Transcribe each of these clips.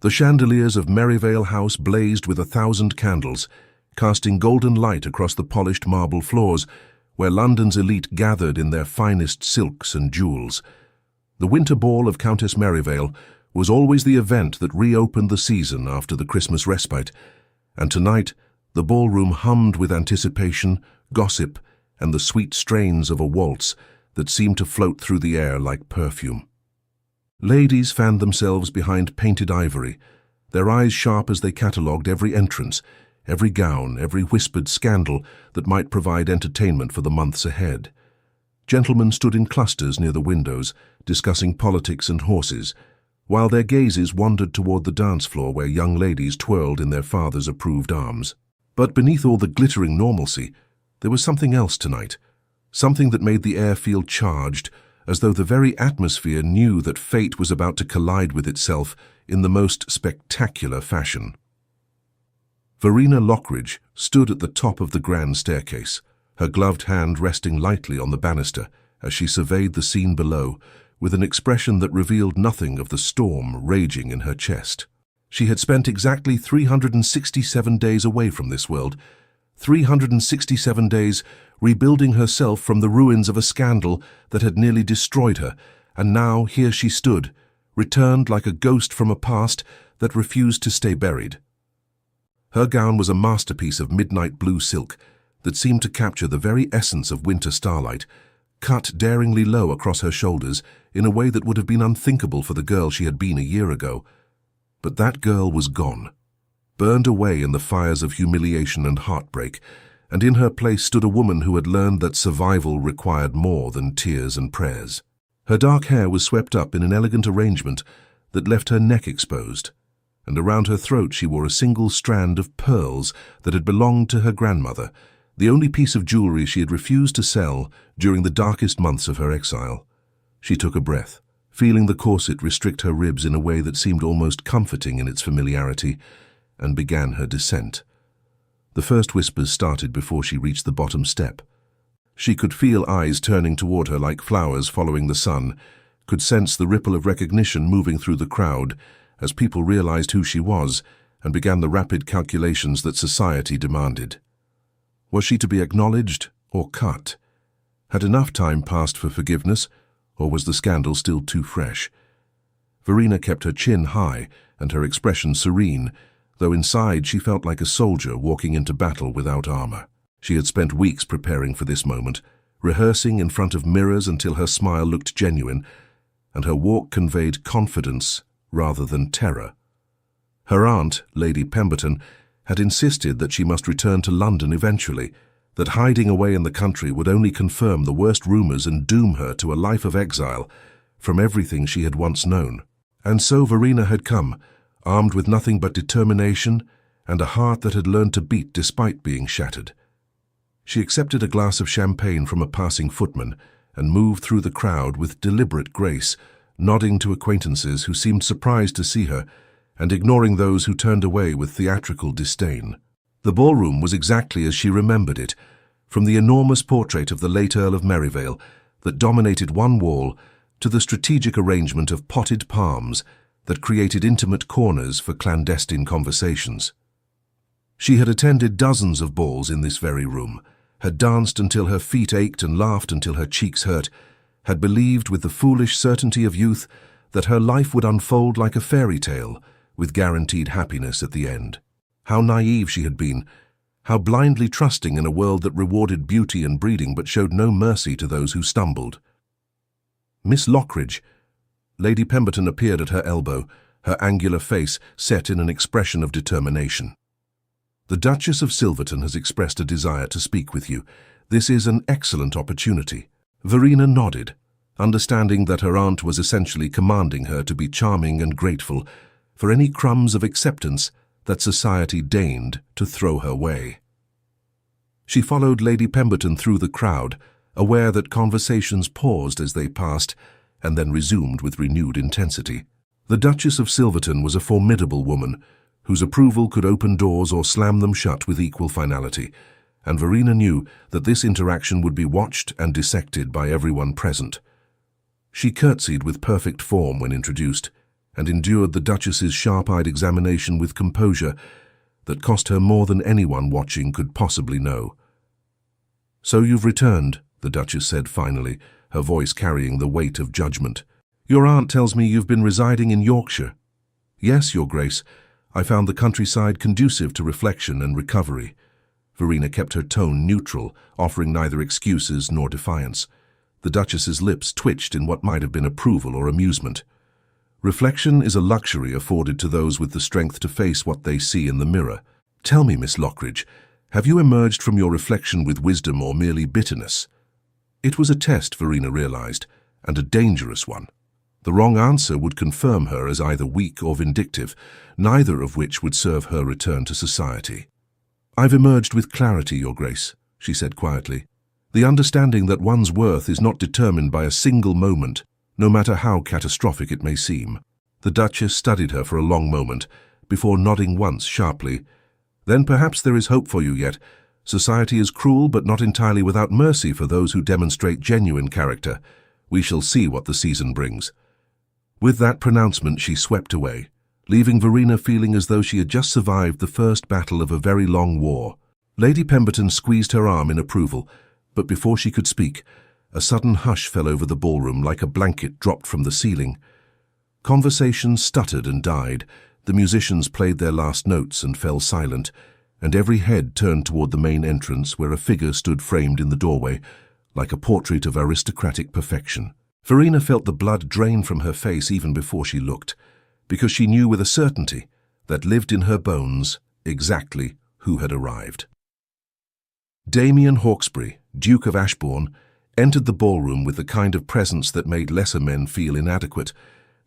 The chandeliers of Merivale House blazed with 1,000 candles, casting golden light across the polished marble floors, where London's elite gathered in their finest silks and jewels. The winter ball of Countess Merivale was always the event that reopened the season after the Christmas respite, and tonight the ballroom hummed with anticipation, gossip, and the sweet strains of a waltz that seemed to float through the air like perfume. Ladies fanned themselves behind painted ivory, their eyes sharp as they catalogued every entrance, every gown, every whispered scandal that might provide entertainment for the months ahead. Gentlemen stood in clusters near the windows, discussing politics and horses, while their gazes wandered toward the dance floor where young ladies twirled in their fathers' approved arms. But beneath all the glittering normalcy, there was something else tonight, something that made the air feel charged, as though the very atmosphere knew that fate was about to collide with itself in the most spectacular fashion. Verena Lockridge stood at the top of the grand staircase, her gloved hand resting lightly on the banister as she surveyed the scene below, with an expression that revealed nothing of the storm raging in her chest. She had spent exactly 367 days away from this world, 367 days rebuilding herself from the ruins of a scandal that had nearly destroyed her, and now here she stood, returned like a ghost from a past that refused to stay buried. Her gown was a masterpiece of midnight blue silk that seemed to capture the very essence of winter starlight, cut daringly low across her shoulders in a way that would have been unthinkable for the girl she had been a year ago. But that girl was gone, burned away in the fires of humiliation and heartbreak, and in her place stood a woman who had learned that survival required more than tears and prayers. Her dark hair was swept up in an elegant arrangement that left her neck exposed, and around her throat she wore a single strand of pearls that had belonged to her grandmother, the only piece of jewelry she had refused to sell during the darkest months of her exile. She took a breath, feeling the corset restrict her ribs in a way that seemed almost comforting in its familiarity, and began her descent. The first whispers started before she reached the bottom step. She could feel eyes turning toward her like flowers following the sun, could sense the ripple of recognition moving through the crowd as people realized who she was and began the rapid calculations that society demanded. Was she to be acknowledged or cut? Had enough time passed for forgiveness, or was the scandal still too fresh? Verena kept her chin high and her expression serene, though inside she felt like a soldier walking into battle without armor. She had spent weeks preparing for this moment, rehearsing in front of mirrors until her smile looked genuine, and her walk conveyed confidence rather than terror. Her aunt, Lady Pemberton, had insisted that she must return to London eventually, that hiding away in the country would only confirm the worst rumors and doom her to a life of exile from everything she had once known. And so Verena had come, armed with nothing but determination and a heart that had learned to beat despite being shattered. She accepted a glass of champagne from a passing footman and moved through the crowd with deliberate grace, nodding to acquaintances who seemed surprised to see her and ignoring those who turned away with theatrical disdain. The ballroom was exactly as she remembered it, from the enormous portrait of the late Earl of Merivale that dominated one wall to the strategic arrangement of potted palms that created intimate corners for clandestine conversations. She had attended dozens of balls in this very room, had danced until her feet ached and laughed until her cheeks hurt, had believed with the foolish certainty of youth that her life would unfold like a fairy tale, with guaranteed happiness at the end. How naive she had been, how blindly trusting in a world that rewarded beauty and breeding but showed no mercy to those who stumbled. Miss Lockridge. Lady Pemberton appeared at her elbow, her angular face set in an expression of determination. The Duchess of Silverton has expressed a desire to speak with you. This is an excellent opportunity. Verena nodded, understanding that her aunt was essentially commanding her to be charming and grateful for any crumbs of acceptance that society deigned to throw her way. She followed Lady Pemberton through the crowd, aware that conversations paused as they passed and then resumed with renewed intensity. The Duchess of Silverton was a formidable woman whose approval could open doors or slam them shut with equal finality, and Verena knew that this interaction would be watched and dissected by everyone present. She curtsied with perfect form when introduced, and endured the Duchess's sharp-eyed examination with composure that cost her more than anyone watching could possibly know. "So you've returned," the Duchess said finally, her voice carrying the weight of judgment. "Your aunt tells me you've been residing in Yorkshire." "Yes, Your Grace. I found the countryside conducive to reflection and recovery." Verena kept her tone neutral, offering neither excuses nor defiance. The Duchess's lips twitched in what might have been approval or amusement. "Reflection is a luxury afforded to those with the strength to face what they see in the mirror. Tell me, Miss Lockridge, have you emerged from your reflection with wisdom or merely bitterness?" It was a test, Verena realized, and a dangerous one. The wrong answer would confirm her as either weak or vindictive, neither of which would serve her return to society. "I've emerged with clarity, Your Grace," she said quietly. "The understanding that one's worth is not determined by a single moment, no matter how catastrophic it may seem." The Duchess studied her for a long moment, before nodding once sharply. "Then perhaps there is hope for you yet. Society is cruel, but not entirely without mercy for those who demonstrate genuine character. We shall see what the season brings." With that pronouncement, she swept away, leaving Verena feeling as though she had just survived the first battle of a very long war. Lady Pemberton squeezed her arm in approval, but before she could speak, a sudden hush fell over the ballroom like a blanket dropped from the ceiling. Conversation stuttered and died, the musicians played their last notes and fell silent, and every head turned toward the main entrance where a figure stood framed in the doorway, like a portrait of aristocratic perfection. Verena felt the blood drain from her face even before she looked, because she knew with a certainty that lived in her bones exactly who had arrived. Damien Hawkesbury, Duke of Ashbourne, entered the ballroom with the kind of presence that made lesser men feel inadequate,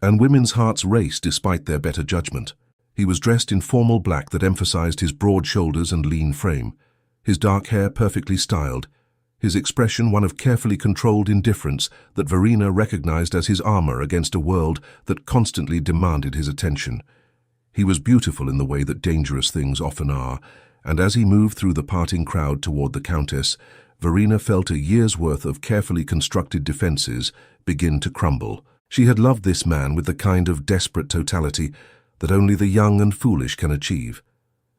and women's hearts raced despite their better judgment. He was dressed in formal black that emphasized his broad shoulders and lean frame, his dark hair perfectly styled, his expression one of carefully controlled indifference that Verena recognized as his armor against a world that constantly demanded his attention. He was beautiful in the way that dangerous things often are, and as he moved through the parting crowd toward the Countess, Verena felt a year's worth of carefully constructed defenses begin to crumble. She had loved this man with the kind of desperate totality that only the young and foolish can achieve.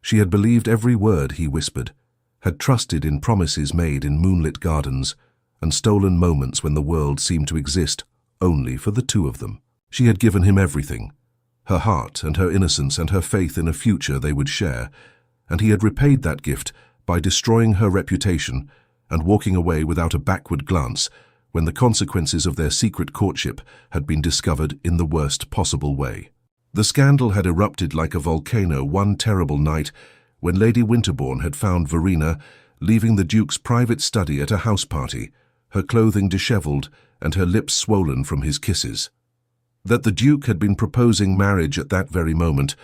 She had believed every word he whispered, had trusted in promises made in moonlit gardens, and stolen moments when the world seemed to exist only for the two of them. She had given him everything, her heart and her innocence and her faith in a future they would share, and he had repaid that gift by destroying her reputation and walking away without a backward glance when the consequences of their secret courtship had been discovered in the worst possible way. The scandal had erupted like a volcano one terrible night when Lady Winterbourne had found Verena leaving the Duke's private study at a house party, her clothing dishevelled and her lips swollen from his kisses. That the Duke had been proposing marriage at that very moment,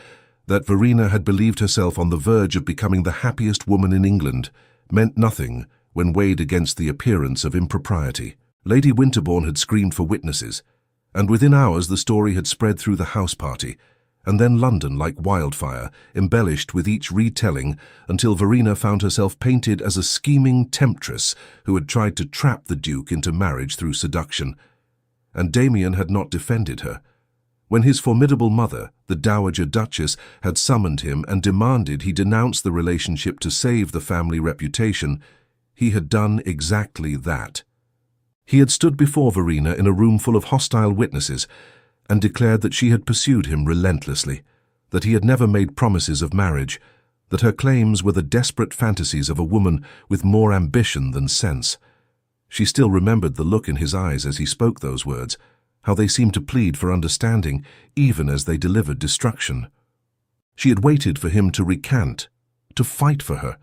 that Verena had believed herself on the verge of becoming the happiest woman in England, meant nothing when weighed against the appearance of impropriety. Lady Winterbourne had screamed for witnesses, and within hours the story had spread through the house party, and then London like wildfire, embellished with each retelling until Verena found herself painted as a scheming temptress who had tried to trap the Duke into marriage through seduction. And Damien had not defended her. When his formidable mother, the Dowager Duchess, had summoned him and demanded he denounce the relationship to save the family reputation, he had done exactly that. He had stood before Verena in a room full of hostile witnesses and declared that she had pursued him relentlessly, that he had never made promises of marriage, that her claims were the desperate fantasies of a woman with more ambition than sense. She still remembered the look in his eyes as he spoke those words, how they seemed to plead for understanding even as they delivered destruction. She had waited for him to recant, to fight for her,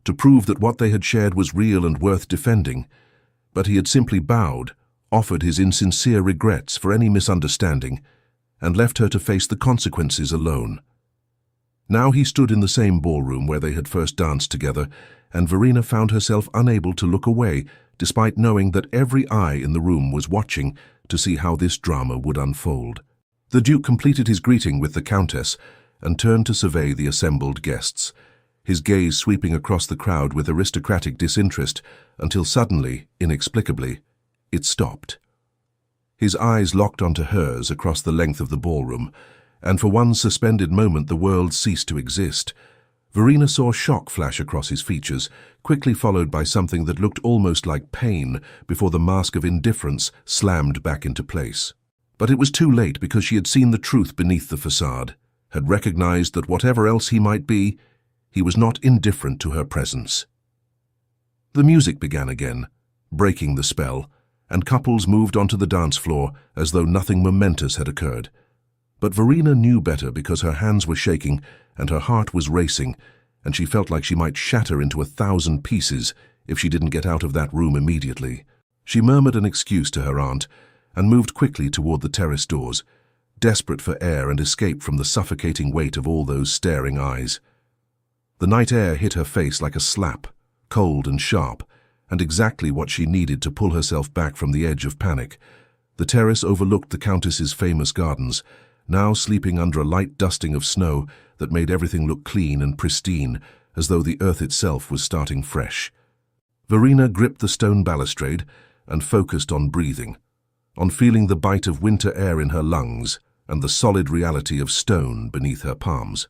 to prove that what they had shared was real and worth defending, but he had simply bowed, offered his insincere regrets for any misunderstanding, and left her to face the consequences alone. Now he stood in the same ballroom where they had first danced together, and Verena found herself unable to look away, despite knowing that every eye in the room was watching to see how this drama would unfold. The Duke completed his greeting with the Countess and turned to survey the assembled guests, his gaze sweeping across the crowd with aristocratic disinterest until suddenly, inexplicably, it stopped. His eyes locked onto hers across the length of the ballroom, and for one suspended moment the world ceased to exist. Verena saw shock flash across his features, quickly followed by something that looked almost like pain before the mask of indifference slammed back into place. But it was too late, because she had seen the truth beneath the facade, had recognized that whatever else he might be, he was not indifferent to her presence. The music began again, breaking the spell, and couples moved onto the dance floor as though nothing momentous had occurred. But Verena knew better, because her hands were shaking and her heart was racing, and she felt like she might shatter into 1,000 pieces if she didn't get out of that room immediately. She murmured an excuse to her aunt and moved quickly toward the terrace doors, desperate for air and escape from the suffocating weight of all those staring eyes. The night air hit her face like a slap, cold and sharp, and exactly what she needed to pull herself back from the edge of panic. The terrace overlooked the Countess's famous gardens, now sleeping under a light dusting of snow that made everything look clean and pristine, as though the earth itself was starting fresh. Verena gripped the stone balustrade and focused on breathing, on feeling the bite of winter air in her lungs and the solid reality of stone beneath her palms.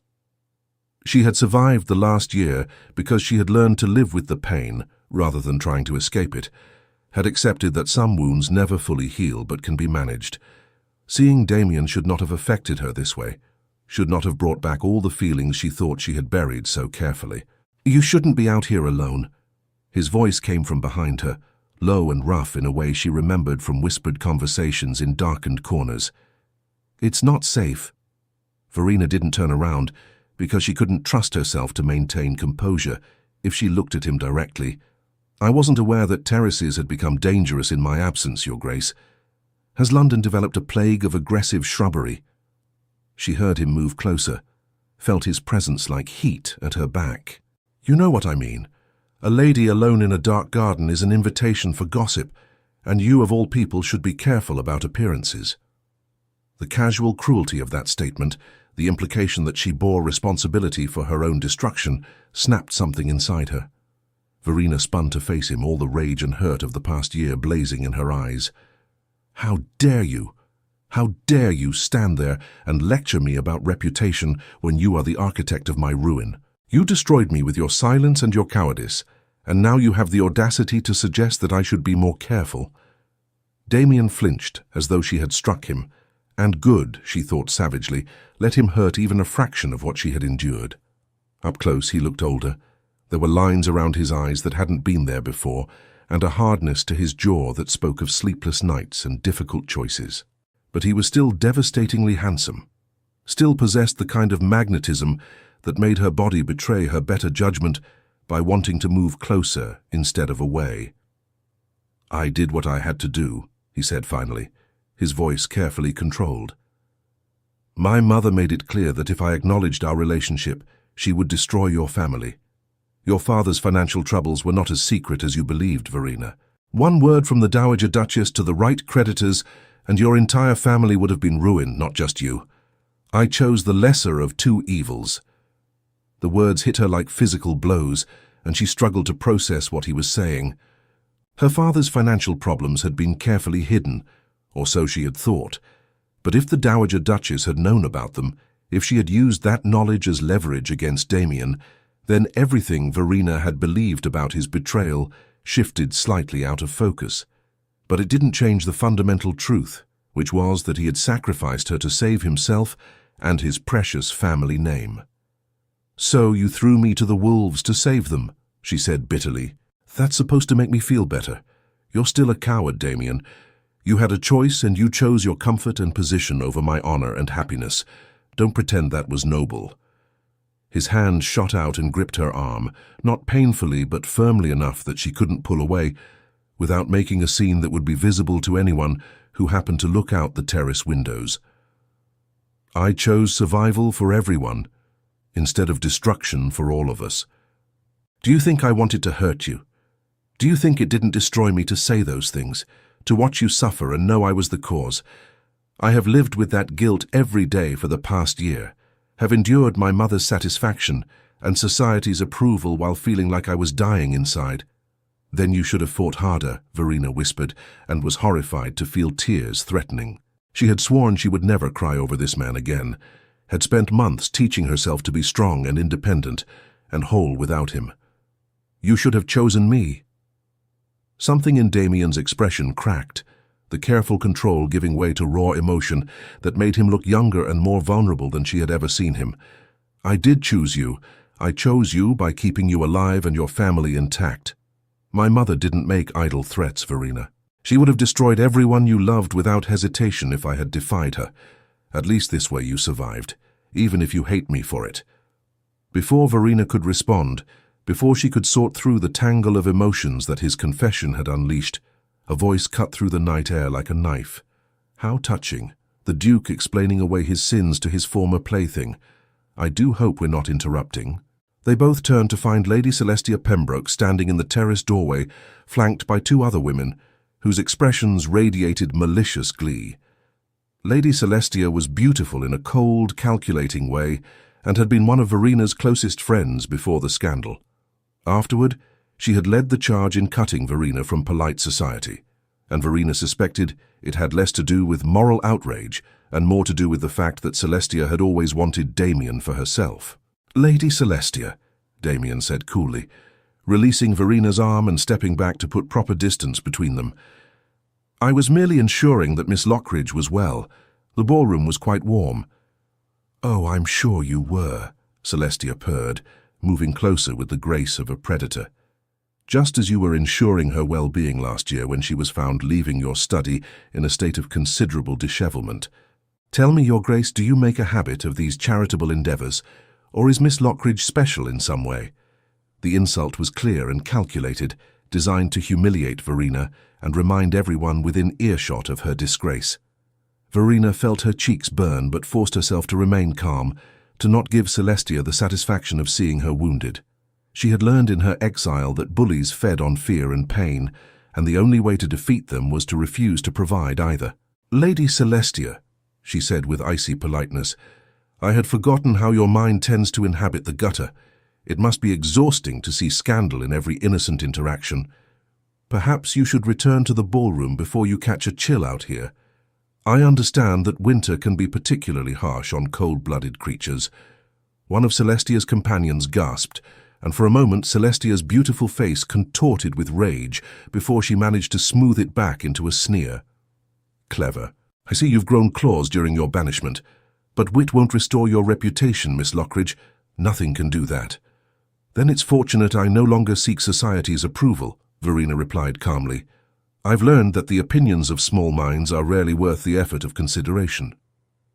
She had survived the last year because she had learned to live with the pain rather than trying to escape it, had accepted that some wounds never fully heal but can be managed. Seeing Damien should not have affected her this way, should not have brought back all the feelings she thought she had buried so carefully. "You shouldn't be out here alone." His voice came from behind her, low and rough in a way she remembered from whispered conversations in darkened corners. "It's not safe." Verena didn't turn around, because she couldn't trust herself to maintain composure if she looked at him directly. "I wasn't aware that terraces had become dangerous in my absence, Your Grace. Has London developed a plague of aggressive shrubbery?" She heard him move closer, felt his presence like heat at her back. "You know what I mean. A lady alone in a dark garden is an invitation for gossip, and you of all people should be careful about appearances." The casual cruelty of that statement, the implication that she bore responsibility for her own destruction, snapped something inside her. Verena spun to face him, all the rage and hurt of the past year blazing in her eyes. "How dare you? How dare you stand there and lecture me about reputation when you are the architect of my ruin? You destroyed me with your silence and your cowardice, and now you have the audacity to suggest that I should be more careful." Damien flinched as though she had struck him, and good, she thought savagely, let him hurt even a fraction of what she had endured. Up close he looked older. There were lines around his eyes that hadn't been there before, and a hardness to his jaw that spoke of sleepless nights and difficult choices. But he was still devastatingly handsome, still possessed the kind of magnetism that made her body betray her better judgment by wanting to move closer instead of away. "I did what I had to do," he said finally, his voice carefully controlled. "My mother made it clear that if I acknowledged our relationship, she would destroy your family. Your father's financial troubles were not as secret as you believed, Verena. One word from the Dowager Duchess to the right creditors, and your entire family would have been ruined, not just you. I chose the lesser of two evils." The words hit her like physical blows, and she struggled to process what he was saying. Her father's financial problems had been carefully hidden, or so she had thought. But if the Dowager Duchess had known about them, if she had used that knowledge as leverage against Damien, then everything Verena had believed about his betrayal shifted slightly out of focus. But it didn't change the fundamental truth, which was that he had sacrificed her to save himself and his precious family name. "So you threw me to the wolves to save them," she said bitterly. "That's supposed to make me feel better. You're still a coward, Damien. You had a choice and you chose your comfort and position over my honor and happiness. Don't pretend that was noble." His hand shot out and gripped her arm, not painfully but firmly enough that she couldn't pull away, without making a scene that would be visible to anyone who happened to look out the terrace windows. "I chose survival for everyone, instead of destruction for all of us. Do you think I wanted to hurt you? Do you think it didn't destroy me to say those things, to watch you suffer and know I was the cause? I have lived with that guilt every day for the past year, have endured my mother's satisfaction and society's approval while feeling like I was dying inside. Then you should have fought harder, Verena whispered, and was horrified to feel tears threatening. She had sworn she would never cry over this man again, had spent months teaching herself to be strong and independent, and whole without him. You should have chosen me. Something in Damien's expression cracked, the careful control giving way to raw emotion that made him look younger and more vulnerable than she had ever seen him. I did choose you. I chose you by keeping you alive and your family intact. My mother didn't make idle threats, Verena. She would have destroyed everyone you loved without hesitation if I had defied her. At least this way you survived, even if you hate me for it. Before Verena could respond, before she could sort through the tangle of emotions that his confession had unleashed, a voice cut through the night air like a knife. How touching, the Duke explaining away his sins to his former plaything. I do hope we're not interrupting. They both turned to find Lady Celestia Pembroke standing in the terrace doorway, flanked by two other women, whose expressions radiated malicious glee. Lady Celestia was beautiful in a cold, calculating way, and had been one of Verena's closest friends before the scandal. Afterward, she had led the charge in cutting Verena from polite society, and Verena suspected it had less to do with moral outrage and more to do with the fact that Celestia had always wanted Damien for herself. Lady Celestia, Damien said coolly, releasing Verena's arm and stepping back to put proper distance between them. I was merely ensuring that Miss Lockridge was well. The ballroom was quite warm. Oh, I'm sure you were, Celestia purred, moving closer with the grace of a predator. Just as you were ensuring her well-being last year when she was found leaving your study in a state of considerable dishevelment. Tell me, Your Grace, do you make a habit of these charitable endeavours, or is Miss Lockridge special in some way? The insult was clear and calculated, designed to humiliate Verena and remind everyone within earshot of her disgrace. Verena felt her cheeks burn but forced herself to remain calm, to not give Celestia the satisfaction of seeing her wounded. She had learned in her exile that bullies fed on fear and pain, and the only way to defeat them was to refuse to provide either. Lady Celestia, she said with icy politeness, I had forgotten how your mind tends to inhabit the gutter. It must be exhausting to see scandal in every innocent interaction. Perhaps you should return to the ballroom before you catch a chill out here. I understand that winter can be particularly harsh on cold-blooded creatures. One of Celestia's companions gasped, and for a moment Celestia's beautiful face contorted with rage before she managed to smooth it back into a sneer. Clever. I see you've grown claws during your banishment, but wit won't restore your reputation, Miss Lockridge. Nothing can do that. Then it's fortunate I no longer seek society's approval, Verena replied calmly. I've learned that the opinions of small minds are rarely worth the effort of consideration.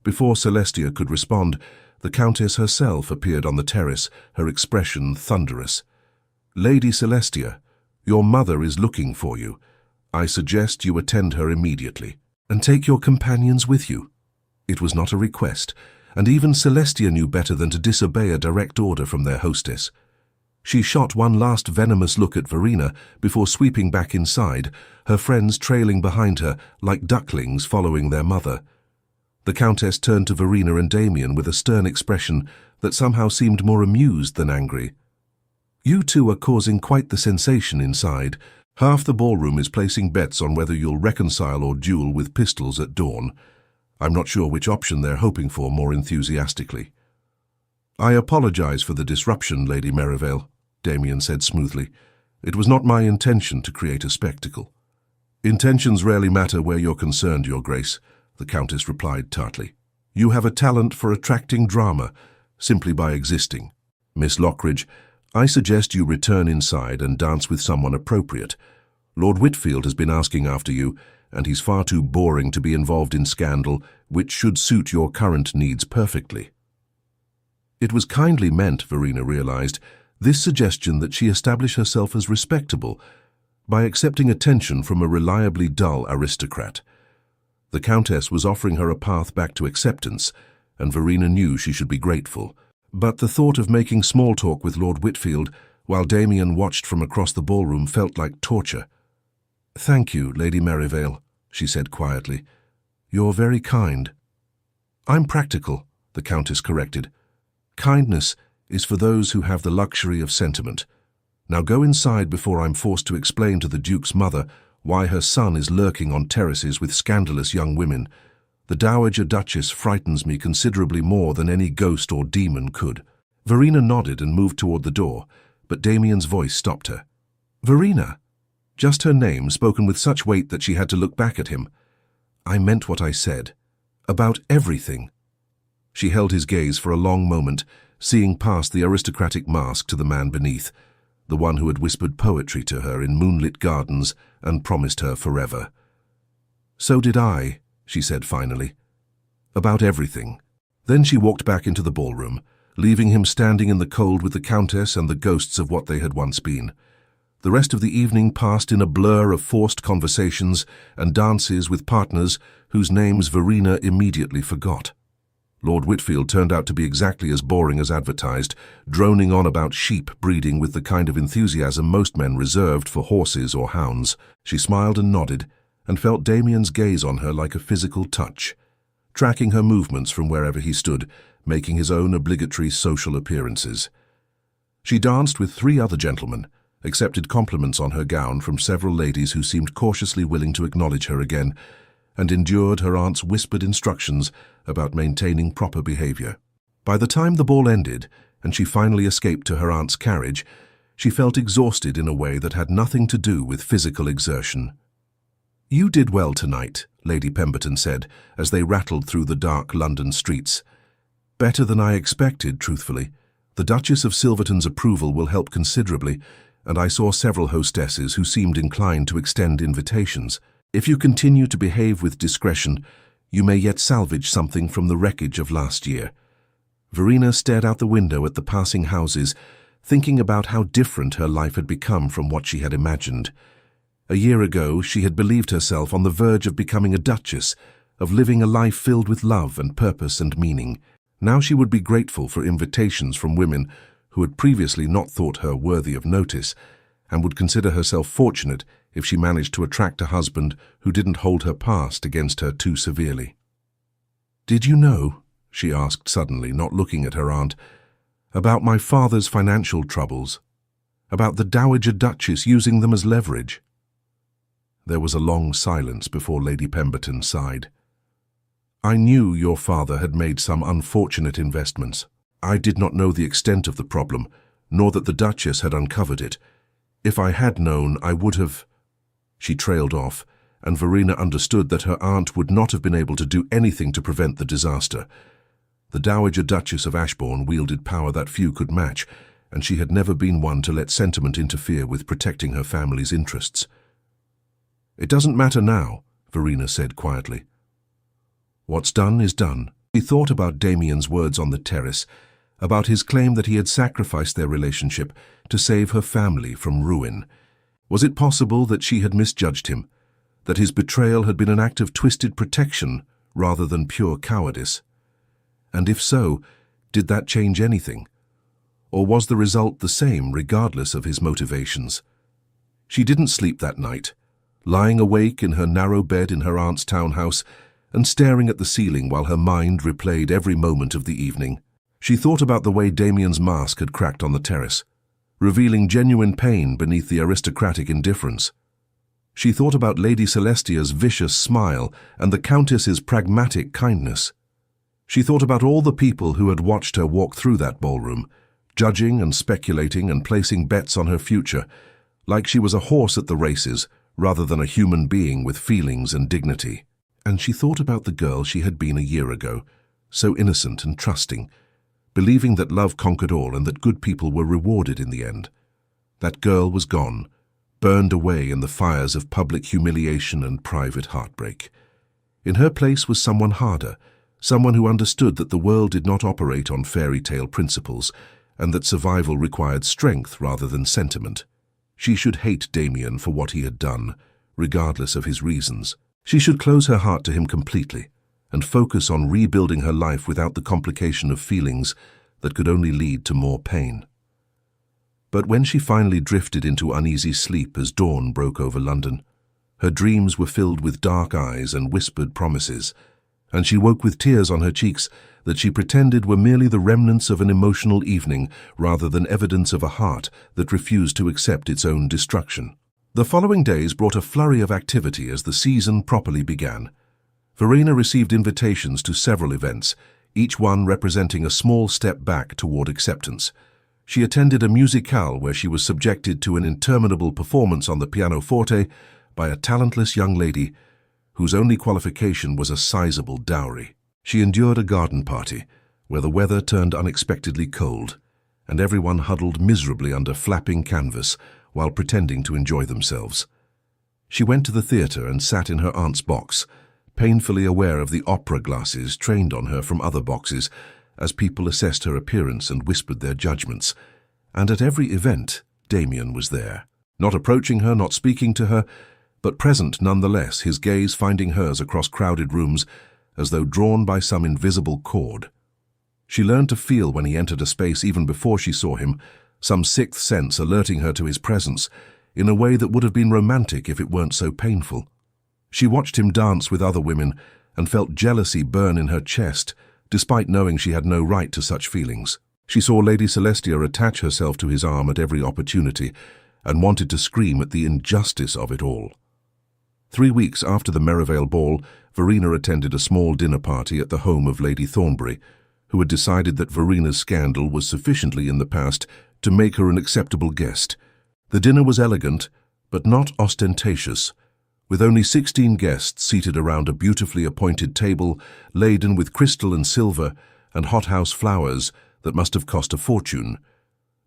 Before Celestia could respond, the Countess herself appeared on the terrace, her expression thunderous. Lady Celestia, your mother is looking for you. I suggest you attend her immediately, and take your companions with you. It was not a request, and even Celestia knew better than to disobey a direct order from their hostess. She shot one last venomous look at Verena before sweeping back inside, her friends trailing behind her like ducklings following their mother. The Countess turned to Verena and Damien with a stern expression that somehow seemed more amused than angry. You two are causing quite the sensation inside. Half the ballroom is placing bets on whether you'll reconcile or duel with pistols at dawn. I'm not sure which option they're hoping for more enthusiastically. I apologize for the disruption, Lady Merivale, Damien said smoothly. It was not my intention to create a spectacle. Intentions rarely matter where you're concerned, Your Grace, the Countess replied tartly. You have a talent for attracting drama, simply by existing. Miss Lockridge, I suggest you return inside and dance with someone appropriate. Lord Whitfield has been asking after you, and he's far too boring to be involved in scandal, which should suit your current needs perfectly. It was kindly meant, Verena realized, this suggestion that she establish herself as respectable by accepting attention from a reliably dull aristocrat. The Countess was offering her a path back to acceptance, and Verena knew she should be grateful. But the thought of making small talk with Lord Whitfield while Damien watched from across the ballroom felt like torture. Thank you, Lady Merivale, she said quietly. You're very kind. I'm practical, the Countess corrected. Kindness is for those who have the luxury of sentiment. Now go inside before I'm forced to explain to the Duke's mother why her son is lurking on terraces with scandalous young women. The Dowager Duchess frightens me considerably more than any ghost or demon could." Verena nodded and moved toward the door, but Damien's voice stopped her. "Verena!" Just her name, spoken with such weight that she had to look back at him. "I meant what I said. About everything." She held his gaze for a long moment, seeing past the aristocratic mask to the man beneath, the one who had whispered poetry to her in moonlit gardens and promised her forever. "So did I," she said finally. "About everything." Then she walked back into the ballroom, leaving him standing in the cold with the Countess and the ghosts of what they had once been. The rest of the evening passed in a blur of forced conversations and dances with partners whose names Verena immediately forgot. Lord Whitfield turned out to be exactly as boring as advertised, droning on about sheep breeding with the kind of enthusiasm most men reserved for horses or hounds. She smiled and nodded, and felt Damien's gaze on her like a physical touch, tracking her movements from wherever he stood, making his own obligatory social appearances. She danced with 3 other gentlemen, accepted compliments on her gown from several ladies who seemed cautiously willing to acknowledge her again, and endured her aunt's whispered instructions about maintaining proper behavior. By the time the ball ended and she finally escaped to her aunt's carriage, she felt exhausted in a way that had nothing to do with physical exertion. "You did well tonight," Lady Pemberton said, as they rattled through the dark London streets. "Better than I expected, truthfully. The Duchess of Silverton's approval will help considerably, and I saw several hostesses who seemed inclined to extend invitations. If you continue to behave with discretion, you may yet salvage something from the wreckage of last year." Verena stared out the window at the passing houses, thinking about how different her life had become from what she had imagined. A year ago, she had believed herself on the verge of becoming a duchess, of living a life filled with love and purpose and meaning. Now she would be grateful for invitations from women who had previously not thought her worthy of notice, and would consider herself fortunate if she managed to attract a husband who didn't hold her past against her too severely. "Did you know," she asked suddenly, not looking at her aunt, "about my father's financial troubles? About the Dowager Duchess using them as leverage?" There was a long silence before Lady Pemberton sighed. "I knew your father had made some unfortunate investments. I did not know the extent of the problem, nor that the Duchess had uncovered it. If I had known, I would have—" She trailed off, and Verena understood that her aunt would not have been able to do anything to prevent the disaster. The Dowager Duchess of Ashbourne wielded power that few could match, and she had never been one to let sentiment interfere with protecting her family's interests. "It doesn't matter now," Verena said quietly. "What's done is done." He thought about Damien's words on the terrace, about his claim that he had sacrificed their relationship to save her family from ruin. Was it possible that she had misjudged him, that his betrayal had been an act of twisted protection rather than pure cowardice? And if so, did that change anything? Or was the result the same regardless of his motivations? She didn't sleep that night, lying awake in her narrow bed in her aunt's townhouse and staring at the ceiling while her mind replayed every moment of the evening. She thought about the way Damien's mask had cracked on the terrace, revealing genuine pain beneath the aristocratic indifference. She thought about Lady Celestia's vicious smile and the Countess's pragmatic kindness. She thought about all the people who had watched her walk through that ballroom, judging and speculating and placing bets on her future, like she was a horse at the races rather than a human being with feelings and dignity. And she thought about the girl she had been a year ago, so innocent and trusting, believing that love conquered all and that good people were rewarded in the end. That girl was gone, burned away in the fires of public humiliation and private heartbreak. In her place was someone harder, someone who understood that the world did not operate on fairy tale principles, and that survival required strength rather than sentiment. She should hate Damien for what he had done, regardless of his reasons. She should close her heart to him completely, and focus on rebuilding her life without the complication of feelings that could only lead to more pain. But when she finally drifted into uneasy sleep as dawn broke over London, her dreams were filled with dark eyes and whispered promises, and she woke with tears on her cheeks that she pretended were merely the remnants of an emotional evening rather than evidence of a heart that refused to accept its own destruction. The following days brought a flurry of activity as the season properly began. Verena received invitations to several events, each one representing a small step back toward acceptance. She attended a musicale where she was subjected to an interminable performance on the pianoforte by a talentless young lady whose only qualification was a sizable dowry. She endured a garden party where the weather turned unexpectedly cold, and everyone huddled miserably under flapping canvas while pretending to enjoy themselves. She went to the theatre and sat in her aunt's box, painfully aware of the opera glasses trained on her from other boxes as people assessed her appearance and whispered their judgments. And at every event, Damien was there, not approaching her, not speaking to her, but present nonetheless, his gaze finding hers across crowded rooms as though drawn by some invisible cord. She learned to feel when he entered a space even before she saw him, some sixth sense alerting her to his presence in a way that would have been romantic if it weren't so painful. She watched him dance with other women and felt jealousy burn in her chest, despite knowing she had no right to such feelings. She saw Lady Celestia attach herself to his arm at every opportunity and wanted to scream at the injustice of it all. 3 weeks after the Merivale ball, Verena attended a small dinner party at the home of Lady Thornbury, who had decided that Verena's scandal was sufficiently in the past to make her an acceptable guest. The dinner was elegant, but not ostentatious, with only 16 guests seated around a beautifully appointed table laden with crystal and silver and hothouse flowers that must have cost a fortune.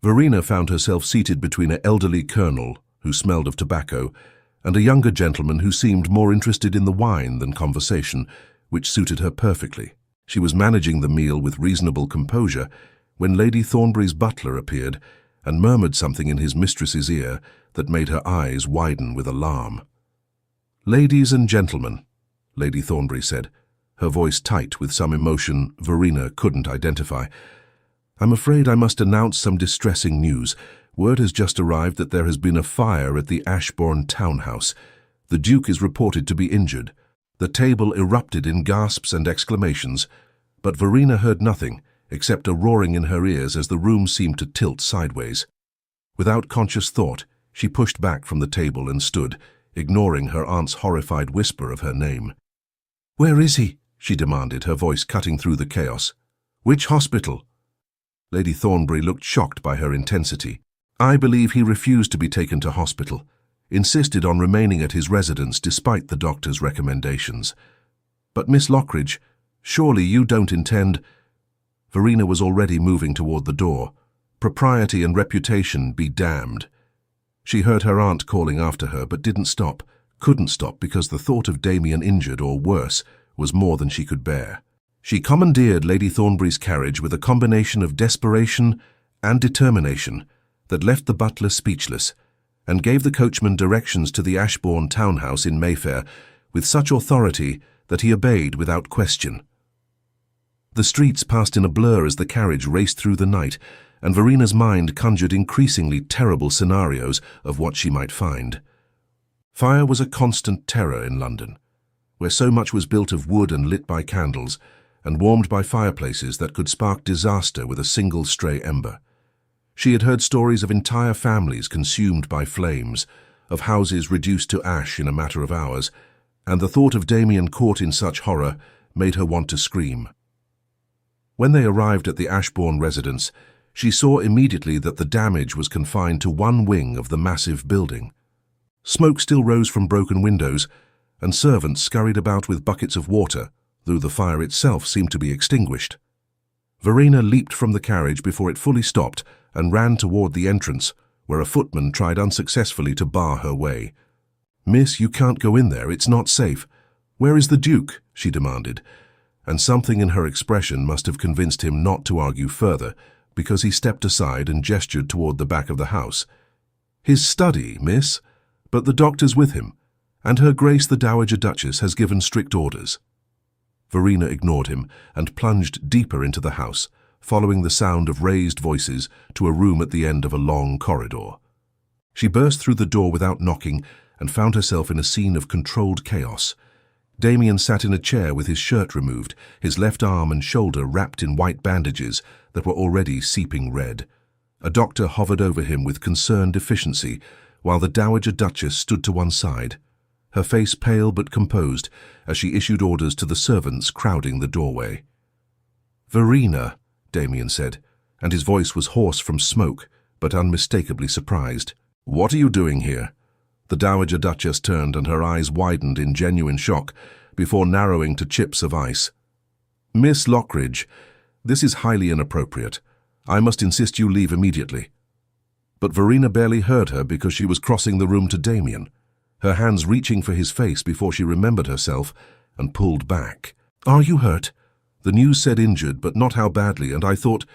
Verena found herself seated between an elderly colonel, who smelled of tobacco, and a younger gentleman who seemed more interested in the wine than conversation, which suited her perfectly. She was managing the meal with reasonable composure when Lady Thornbury's butler appeared and murmured something in his mistress's ear that made her eyes widen with alarm. "Ladies and gentlemen," Lady Thornbury said, her voice tight with some emotion Verena couldn't identify. "I'm afraid I must announce some distressing news. Word has just arrived that there has been a fire at the Ashbourne townhouse. The Duke is reported to be injured." The table erupted in gasps and exclamations, but Verena heard nothing except a roaring in her ears as the room seemed to tilt sideways. Without conscious thought, she pushed back from the table and stood, ignoring her aunt's horrified whisper of her name. "Where is he?" she demanded, her voice cutting through the chaos. "Which hospital?" Lady Thornbury looked shocked by her intensity. "I believe he refused to be taken to hospital, insisted on remaining at his residence despite the doctor's recommendations. But Miss Lockridge, surely you don't intend—" Verena was already moving toward the door. Propriety and reputation be damned. She heard her aunt calling after her but didn't stop, couldn't stop because the thought of Damien injured or worse was more than she could bear. She commandeered Lady Thornbury's carriage with a combination of desperation and determination that left the butler speechless, and gave the coachman directions to the Ashbourne townhouse in Mayfair with such authority that he obeyed without question. The streets passed in a blur as the carriage raced through the night, and Verena's mind conjured increasingly terrible scenarios of what she might find. Fire was a constant terror in London, where so much was built of wood and lit by candles, and warmed by fireplaces that could spark disaster with a single stray ember. She had heard stories of entire families consumed by flames, of houses reduced to ash in a matter of hours, and the thought of Damien caught in such horror made her want to scream. When they arrived at the Ashbourne residence, she saw immediately that the damage was confined to one wing of the massive building. Smoke still rose from broken windows, and servants scurried about with buckets of water, though the fire itself seemed to be extinguished. Verena leaped from the carriage before it fully stopped and ran toward the entrance, where a footman tried unsuccessfully to bar her way. "Miss, you can't go in there, it's not safe. Where is the Duke?" she demanded, and something in her expression must have convinced him not to argue further, because he stepped aside and gestured toward the back of the house. "His study, miss, but the doctor's with him, and Her Grace the Dowager Duchess has given strict orders." Verena ignored him and plunged deeper into the house, following the sound of raised voices to a room at the end of a long corridor. She burst through the door without knocking and found herself in a scene of controlled chaos. Damien sat in a chair with his shirt removed, his left arm and shoulder wrapped in white bandages that were already seeping red. A doctor hovered over him with concerned efficiency, while the Dowager Duchess stood to one side, her face pale but composed as she issued orders to the servants crowding the doorway. "Verena," Damien said, and his voice was hoarse from smoke, but unmistakably surprised. "What are you doing here?" The Dowager Duchess turned and her eyes widened in genuine shock before narrowing to chips of ice. "Miss Lockridge, this is highly inappropriate. I must insist you leave immediately." But Verena barely heard her because she was crossing the room to Damien, her hands reaching for his face before she remembered herself and pulled back. "Are you hurt?" The news said injured, but not how badly, and I thought...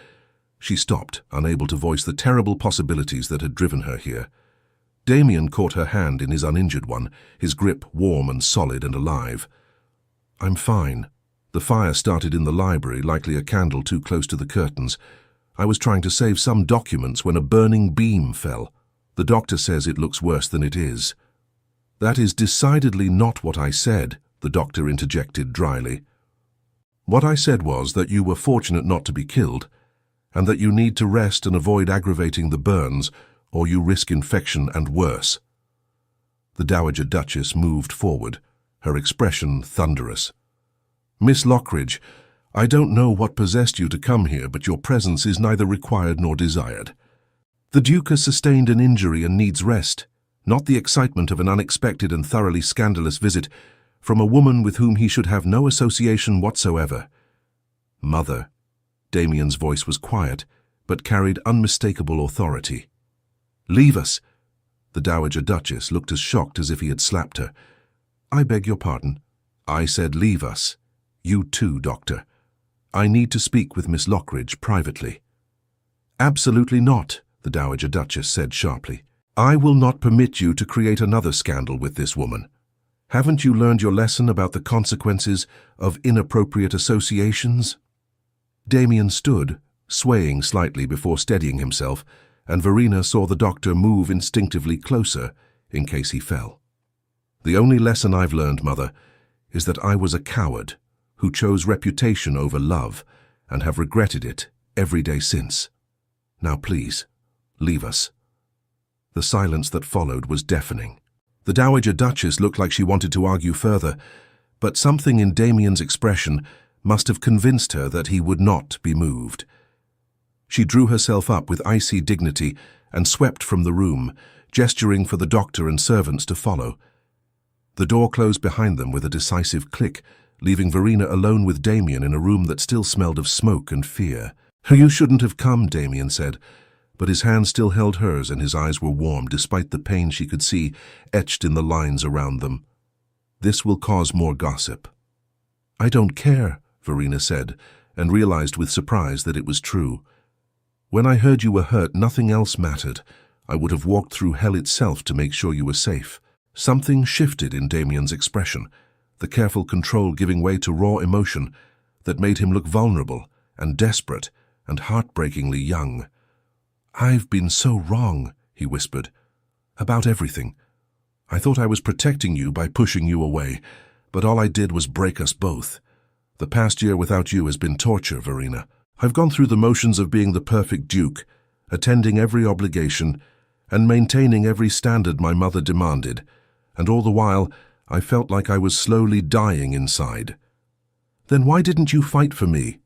She stopped, unable to voice the terrible possibilities that had driven her here. Damien caught her hand in his uninjured one, his grip warm and solid and alive. "I'm fine. The fire started in the library, likely a candle too close to the curtains. I was trying to save some documents when a burning beam fell. The doctor says it looks worse than it is." "That is decidedly not what I said," the doctor interjected dryly. "What I said was that you were fortunate not to be killed, and that you need to rest and avoid aggravating the burns, or you risk infection and worse." The Dowager Duchess moved forward, her expression thunderous. "Miss Lockridge, I don't know what possessed you to come here, but your presence is neither required nor desired. The Duke has sustained an injury and needs rest, not the excitement of an unexpected and thoroughly scandalous visit from a woman with whom he should have no association whatsoever." "Mother," Damien's voice was quiet, but carried unmistakable authority. "Leave us." The Dowager Duchess looked as shocked as if he had slapped her. "I beg your pardon. I said leave us. You too, Doctor. I need to speak with Miss Lockridge privately." "Absolutely not," the Dowager Duchess said sharply. "I will not permit you to create another scandal with this woman. Haven't you learned your lesson about the consequences of inappropriate associations?" Damien stood, swaying slightly before steadying himself, and Verena saw the doctor move instinctively closer in case he fell. "The only lesson I've learned, Mother, is that I was a coward who chose reputation over love and have regretted it every day since. Now please, leave us." The silence that followed was deafening. The Dowager Duchess looked like she wanted to argue further, but something in Damien's expression must have convinced her that he would not be moved. She drew herself up with icy dignity and swept from the room, gesturing for the doctor and servants to follow. The door closed behind them with a decisive click, leaving Verena alone with Damien in a room that still smelled of smoke and fear. "You shouldn't have come," Damien said, but his hand still held hers and his eyes were warm despite the pain she could see etched in the lines around them. "This will cause more gossip." "I don't care," Verena said, and realized with surprise that it was true. "When I heard you were hurt, nothing else mattered. I would have walked through hell itself to make sure you were safe." Something shifted in Damien's expression, the careful control giving way to raw emotion that made him look vulnerable and desperate and heartbreakingly young. "I've been so wrong," he whispered, "about everything. I thought I was protecting you by pushing you away, but all I did was break us both. The past year without you has been torture, Verena. I've gone through the motions of being the perfect duke, attending every obligation, and maintaining every standard my mother demanded, and all the while I felt like I was slowly dying inside." "Then why didn't you fight for me?"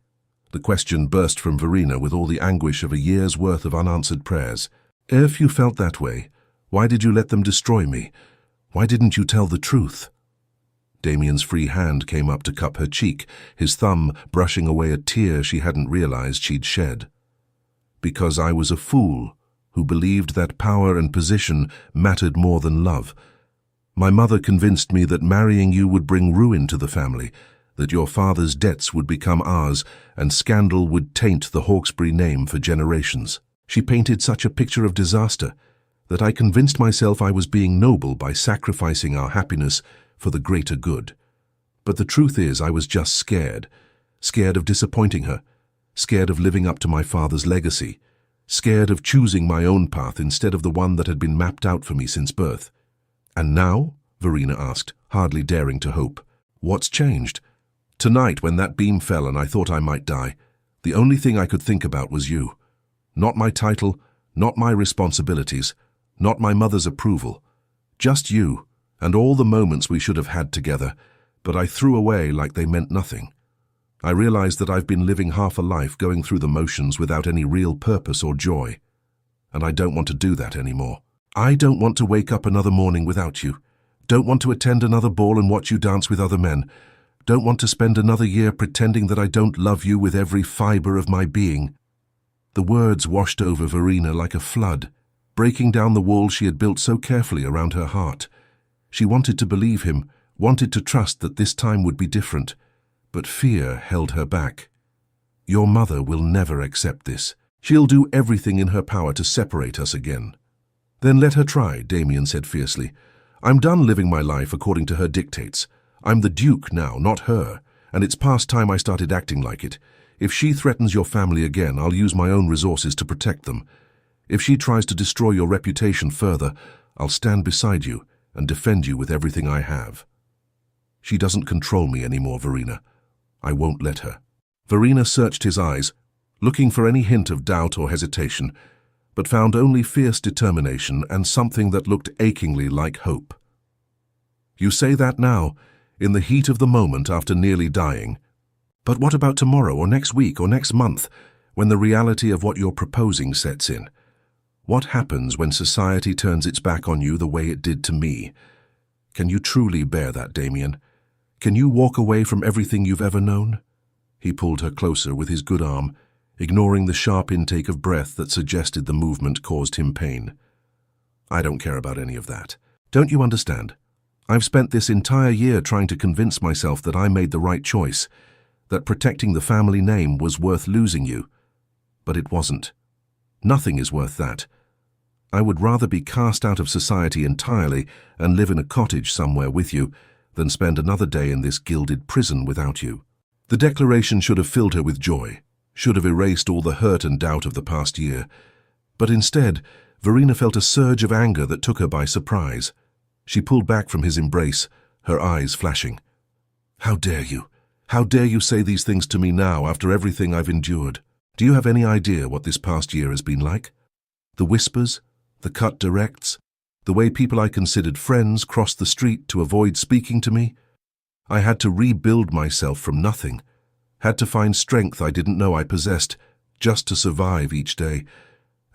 The question burst from Verena with all the anguish of a year's worth of unanswered prayers. "If you felt that way, why did you let them destroy me? Why didn't you tell the truth?" Damien's free hand came up to cup her cheek, his thumb brushing away a tear she hadn't realized she'd shed. "Because I was a fool who believed that power and position mattered more than love. My mother convinced me that marrying you would bring ruin to the family, that your father's debts would become ours, and scandal would taint the Hawkesbury name for generations. She painted such a picture of disaster that I convinced myself I was being noble by sacrificing our happiness for the greater good. But the truth is I was just scared. Scared of disappointing her. Scared of living up to my father's legacy. Scared of choosing my own path instead of the one that had been mapped out for me since birth." "And now?" Verena asked, hardly daring to hope. What's changed? Tonight, when that beam fell and I thought I might die, the only thing I could think about was you. Not my title, not my responsibilities, not my mother's approval. Just you, and all the moments we should have had together, but I threw away like they meant nothing. I realized that I've been living half a life going through the motions without any real purpose or joy, and I don't want to do that anymore. I don't want to wake up another morning without you. Don't want to attend another ball and watch you dance with other men. Don't want to spend another year pretending that I don't love you with every fiber of my being. The words washed over Verena like a flood, breaking down the wall she had built so carefully around her heart. She wanted to believe him, wanted to trust that this time would be different, but fear held her back. Your mother will never accept this. She'll do everything in her power to separate us again. Then let her try, Damien said fiercely. I'm done living my life according to her dictates. I'm the Duke now, not her, and it's past time I started acting like it. If she threatens your family again, I'll use my own resources to protect them. If she tries to destroy your reputation further, I'll stand beside you and defend you with everything I have. She doesn't control me anymore, Verena. I won't let her. Verena searched his eyes, looking for any hint of doubt or hesitation, but found only fierce determination and something that looked achingly like hope. You say that now, in the heat of the moment after nearly dying. But what about tomorrow or next week or next month, when the reality of what you're proposing sets in? What happens when society turns its back on you the way it did to me? Can you truly bear that, Damien? Can you walk away from everything you've ever known? He pulled her closer with his good arm, ignoring the sharp intake of breath that suggested the movement caused him pain. I don't care about any of that. Don't you understand? I've spent this entire year trying to convince myself that I made the right choice, that protecting the family name was worth losing you. But it wasn't. Nothing is worth that. I would rather be cast out of society entirely and live in a cottage somewhere with you than spend another day in this gilded prison without you. The declaration should have filled her with joy, should have erased all the hurt and doubt of the past year. But instead, Verena felt a surge of anger that took her by surprise. She pulled back from his embrace, her eyes flashing. How dare you? How dare you say these things to me now after everything I've endured? Do you have any idea what this past year has been like? The whispers, the cut directs, the way people I considered friends crossed the street to avoid speaking to me? I had to rebuild myself from nothing, had to find strength I didn't know I possessed, just to survive each day.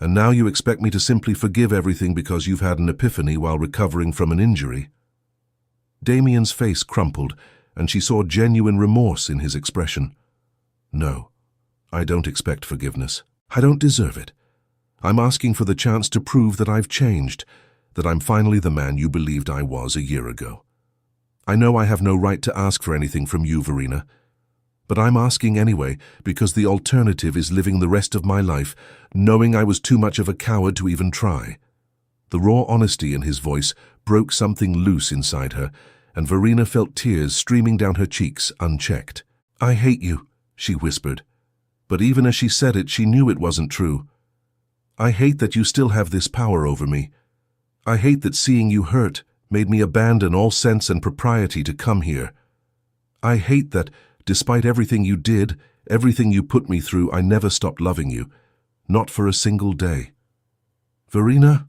And now you expect me to simply forgive everything because you've had an epiphany while recovering from an injury? Damien's face crumpled, and she saw genuine remorse in his expression. No, I don't expect forgiveness. I don't deserve it. I'm asking for the chance to prove that I've changed, that I'm finally the man you believed I was a year ago. I know I have no right to ask for anything from you, Verena, but I'm asking anyway because the alternative is living the rest of my life knowing I was too much of a coward to even try. The raw honesty in his voice broke something loose inside her, and Verena felt tears streaming down her cheeks unchecked. I hate you, she whispered, but even as she said it, she knew it wasn't true. I hate that you still have this power over me. I hate that seeing you hurt made me abandon all sense and propriety to come here. I hate that, despite everything you did, everything you put me through, I never stopped loving you, not for a single day. Verena?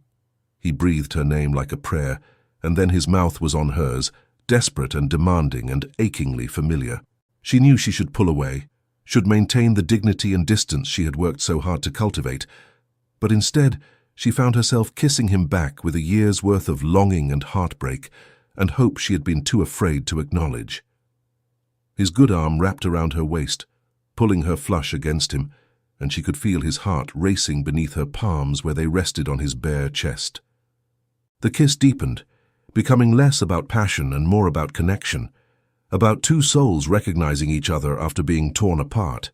He breathed her name like a prayer, and then his mouth was on hers, desperate and demanding and achingly familiar. She knew she should pull away, should maintain the dignity and distance she had worked so hard to cultivate, but instead she found herself kissing him back with a year's worth of longing and heartbreak and hope she had been too afraid to acknowledge. His good arm wrapped around her waist, pulling her flush against him, and she could feel his heart racing beneath her palms where they rested on his bare chest. The kiss deepened, becoming less about passion and more about connection, about two souls recognizing each other after being torn apart.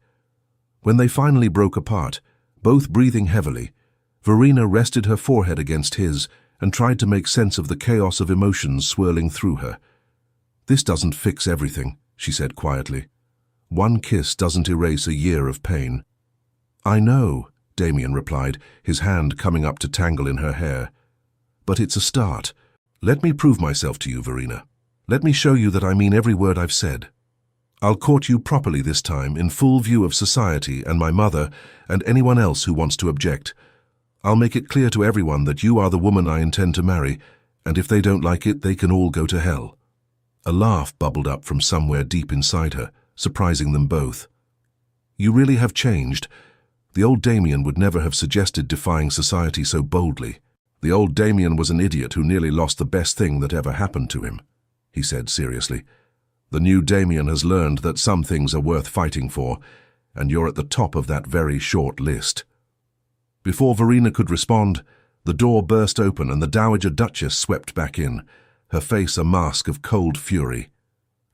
When they finally broke apart, both breathing heavily, Verena rested her forehead against his and tried to make sense of the chaos of emotions swirling through her. This doesn't fix everything, she said quietly. One kiss doesn't erase a year of pain. I know, Damien replied, his hand coming up to tangle in her hair. But it's a start. Let me prove myself to you, Verena. Let me show you that I mean every word I've said. I'll court you properly this time, in full view of society and my mother and anyone else who wants to object. I'll make it clear to everyone that you are the woman I intend to marry, and if they don't like it, they can all go to hell." A laugh bubbled up from somewhere deep inside her, surprising them both. "You really have changed. The old Damien would never have suggested defying society so boldly. The old Damien was an idiot who nearly lost the best thing that ever happened to him," he said seriously. "The new Damien has learned that some things are worth fighting for, and you're at the top of that very short list." Before Verena could respond, the door burst open and the Dowager Duchess swept back in, her face a mask of cold fury.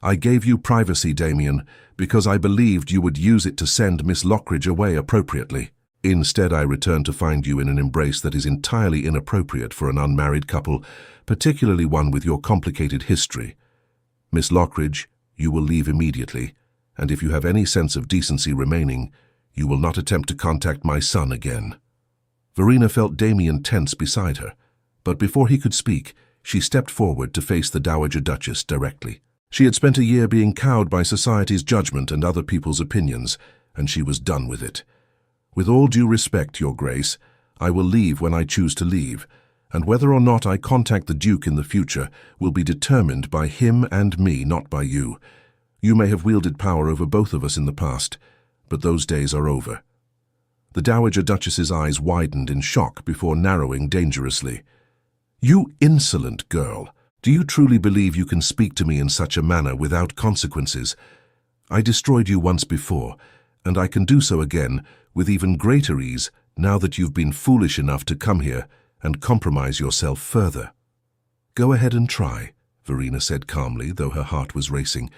"I gave you privacy, Damien, because I believed you would use it to send Miss Lockridge away appropriately. Instead, I returned to find you in an embrace that is entirely inappropriate for an unmarried couple, particularly one with your complicated history. Miss Lockridge, you will leave immediately, and if you have any sense of decency remaining, you will not attempt to contact my son again." Verena felt Damien tense beside her, but before he could speak, she stepped forward to face the Dowager Duchess directly. She had spent a year being cowed by society's judgment and other people's opinions, and she was done with it. "With all due respect, Your Grace, I will leave when I choose to leave, and whether or not I contact the Duke in the future will be determined by him and me, not by you. You may have wielded power over both of us in the past, but those days are over." The Dowager Duchess's eyes widened in shock before narrowing dangerously. "You insolent girl! Do you truly believe you can speak to me in such a manner without consequences? I destroyed you once before, and I can do so again with even greater ease now that you've been foolish enough to come here and compromise yourself further." "Go ahead and try," Verena said calmly, though her heart was racing.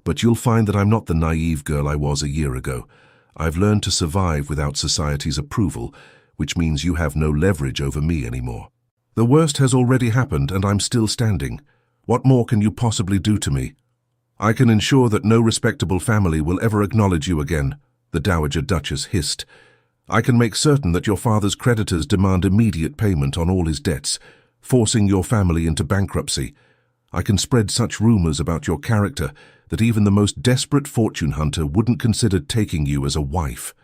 "But you'll find that I'm not the naive girl I was a year ago. I've learned to survive without society's approval, which means you have no leverage over me anymore. The worst has already happened, and I'm still standing. What more can you possibly do to me? I can ensure that no respectable family will ever acknowledge you again," the Dowager Duchess hissed. "I can make certain that your father's creditors demand immediate payment on all his debts, forcing your family into bankruptcy. I can spread such rumors about your character that even the most desperate fortune hunter wouldn't consider taking you as a wife.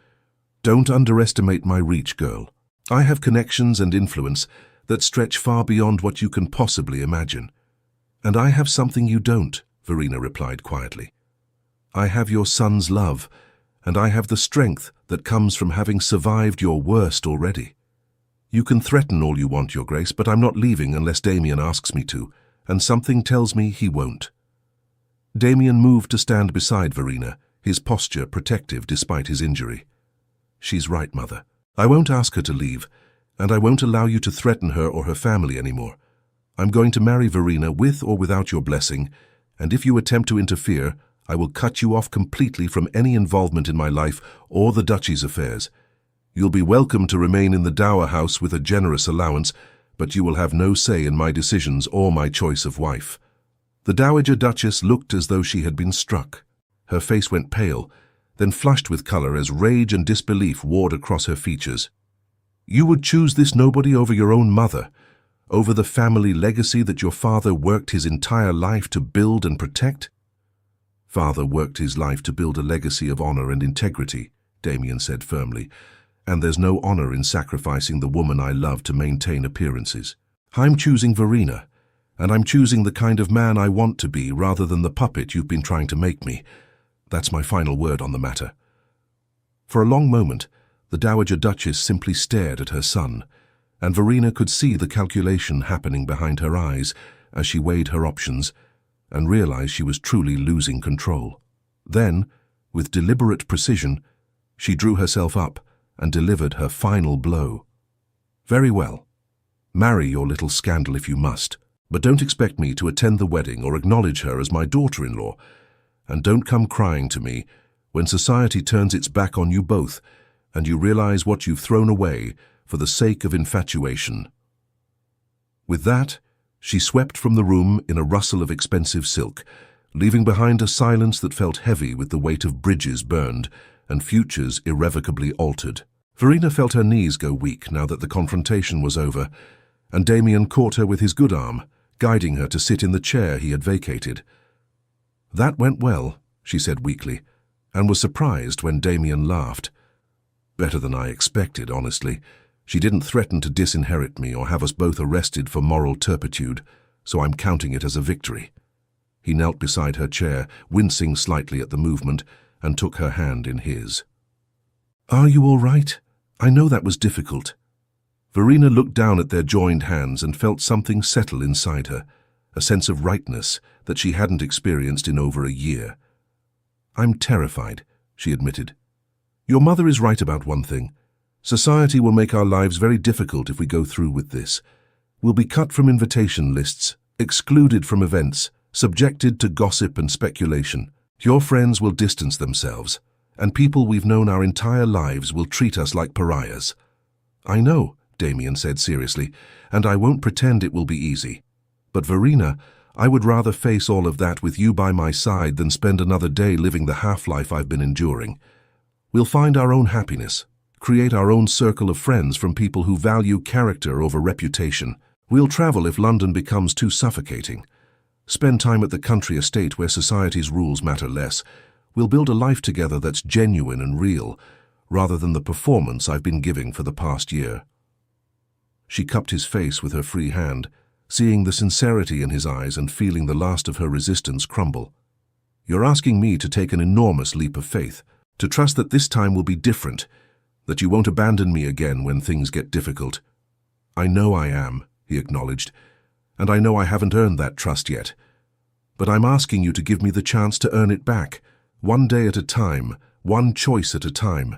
Don't underestimate my reach, girl. I have connections and influence that stretch far beyond what you can possibly imagine. And I have something you don't," Verena replied quietly. "I have your son's love, and I have the strength that comes from having survived your worst already. You can threaten all you want, Your Grace, but I'm not leaving unless Damien asks me to, and something tells me he won't." Damien moved to stand beside Verena, his posture protective despite his injury. "She's right, Mother. I won't ask her to leave, and I won't allow you to threaten her or her family anymore. I'm going to marry Verena with or without your blessing, and if you attempt to interfere, I will cut you off completely from any involvement in my life or the duchy's affairs. You'll be welcome to remain in the dower house with a generous allowance, but you will have no say in my decisions or my choice of wife." The Dowager Duchess looked as though she had been struck. Her face went pale, then flushed with color as rage and disbelief warred across her features. "You would choose this nobody over your own mother, over the family legacy that your father worked his entire life to build and protect?" "Father worked his life to build a legacy of honor and integrity," Damien said firmly, "and there's no honor in sacrificing the woman I love to maintain appearances. I'm choosing Verena, and I'm choosing the kind of man I want to be rather than the puppet you've been trying to make me. That's my final word on the matter." For a long moment, the Dowager Duchess simply stared at her son, and Verena could see the calculation happening behind her eyes as she weighed her options and realized she was truly losing control. Then, with deliberate precision, she drew herself up and delivered her final blow. "Very well. Marry your little scandal if you must, but don't expect me to attend the wedding or acknowledge her as my daughter-in-law, and don't come crying to me when society turns its back on you both and you realize what you've thrown away for the sake of infatuation." With that, she swept from the room in a rustle of expensive silk, leaving behind a silence that felt heavy with the weight of bridges burned and futures irrevocably altered. Verena felt her knees go weak now that the confrontation was over, and Damien caught her with his good arm, guiding her to sit in the chair he had vacated. "That went well," she said weakly, and was surprised when Damien laughed. "Better than I expected, honestly. She didn't threaten to disinherit me or have us both arrested for moral turpitude, so I'm counting it as a victory." He knelt beside her chair, wincing slightly at the movement, and took her hand in his. "Are you all right? I know that was difficult." Verena looked down at their joined hands and felt something settle inside her, a sense of rightness that she hadn't experienced in over a year. "I'm terrified," she admitted. "Your mother is right about one thing. Society will make our lives very difficult if we go through with this. We'll be cut from invitation lists, excluded from events, subjected to gossip and speculation. Your friends will distance themselves, and people we've known our entire lives will treat us like pariahs." "I know," Damien said seriously, "and I won't pretend it will be easy. But Verena, I would rather face all of that with you by my side than spend another day living the half-life I've been enduring. We'll find our own happiness, create our own circle of friends from people who value character over reputation. We'll travel if London becomes too suffocating. Spend time at the country estate where society's rules matter less. We'll build a life together that's genuine and real, rather than the performance I've been giving for the past year." She cupped his face with her free hand, seeing the sincerity in his eyes and feeling the last of her resistance crumble. "You're asking me to take an enormous leap of faith, to trust that this time will be different, that you won't abandon me again when things get difficult." "I know I am," he acknowledged, "and I know I haven't earned that trust yet. But I'm asking you to give me the chance to earn it back, one day at a time, one choice at a time.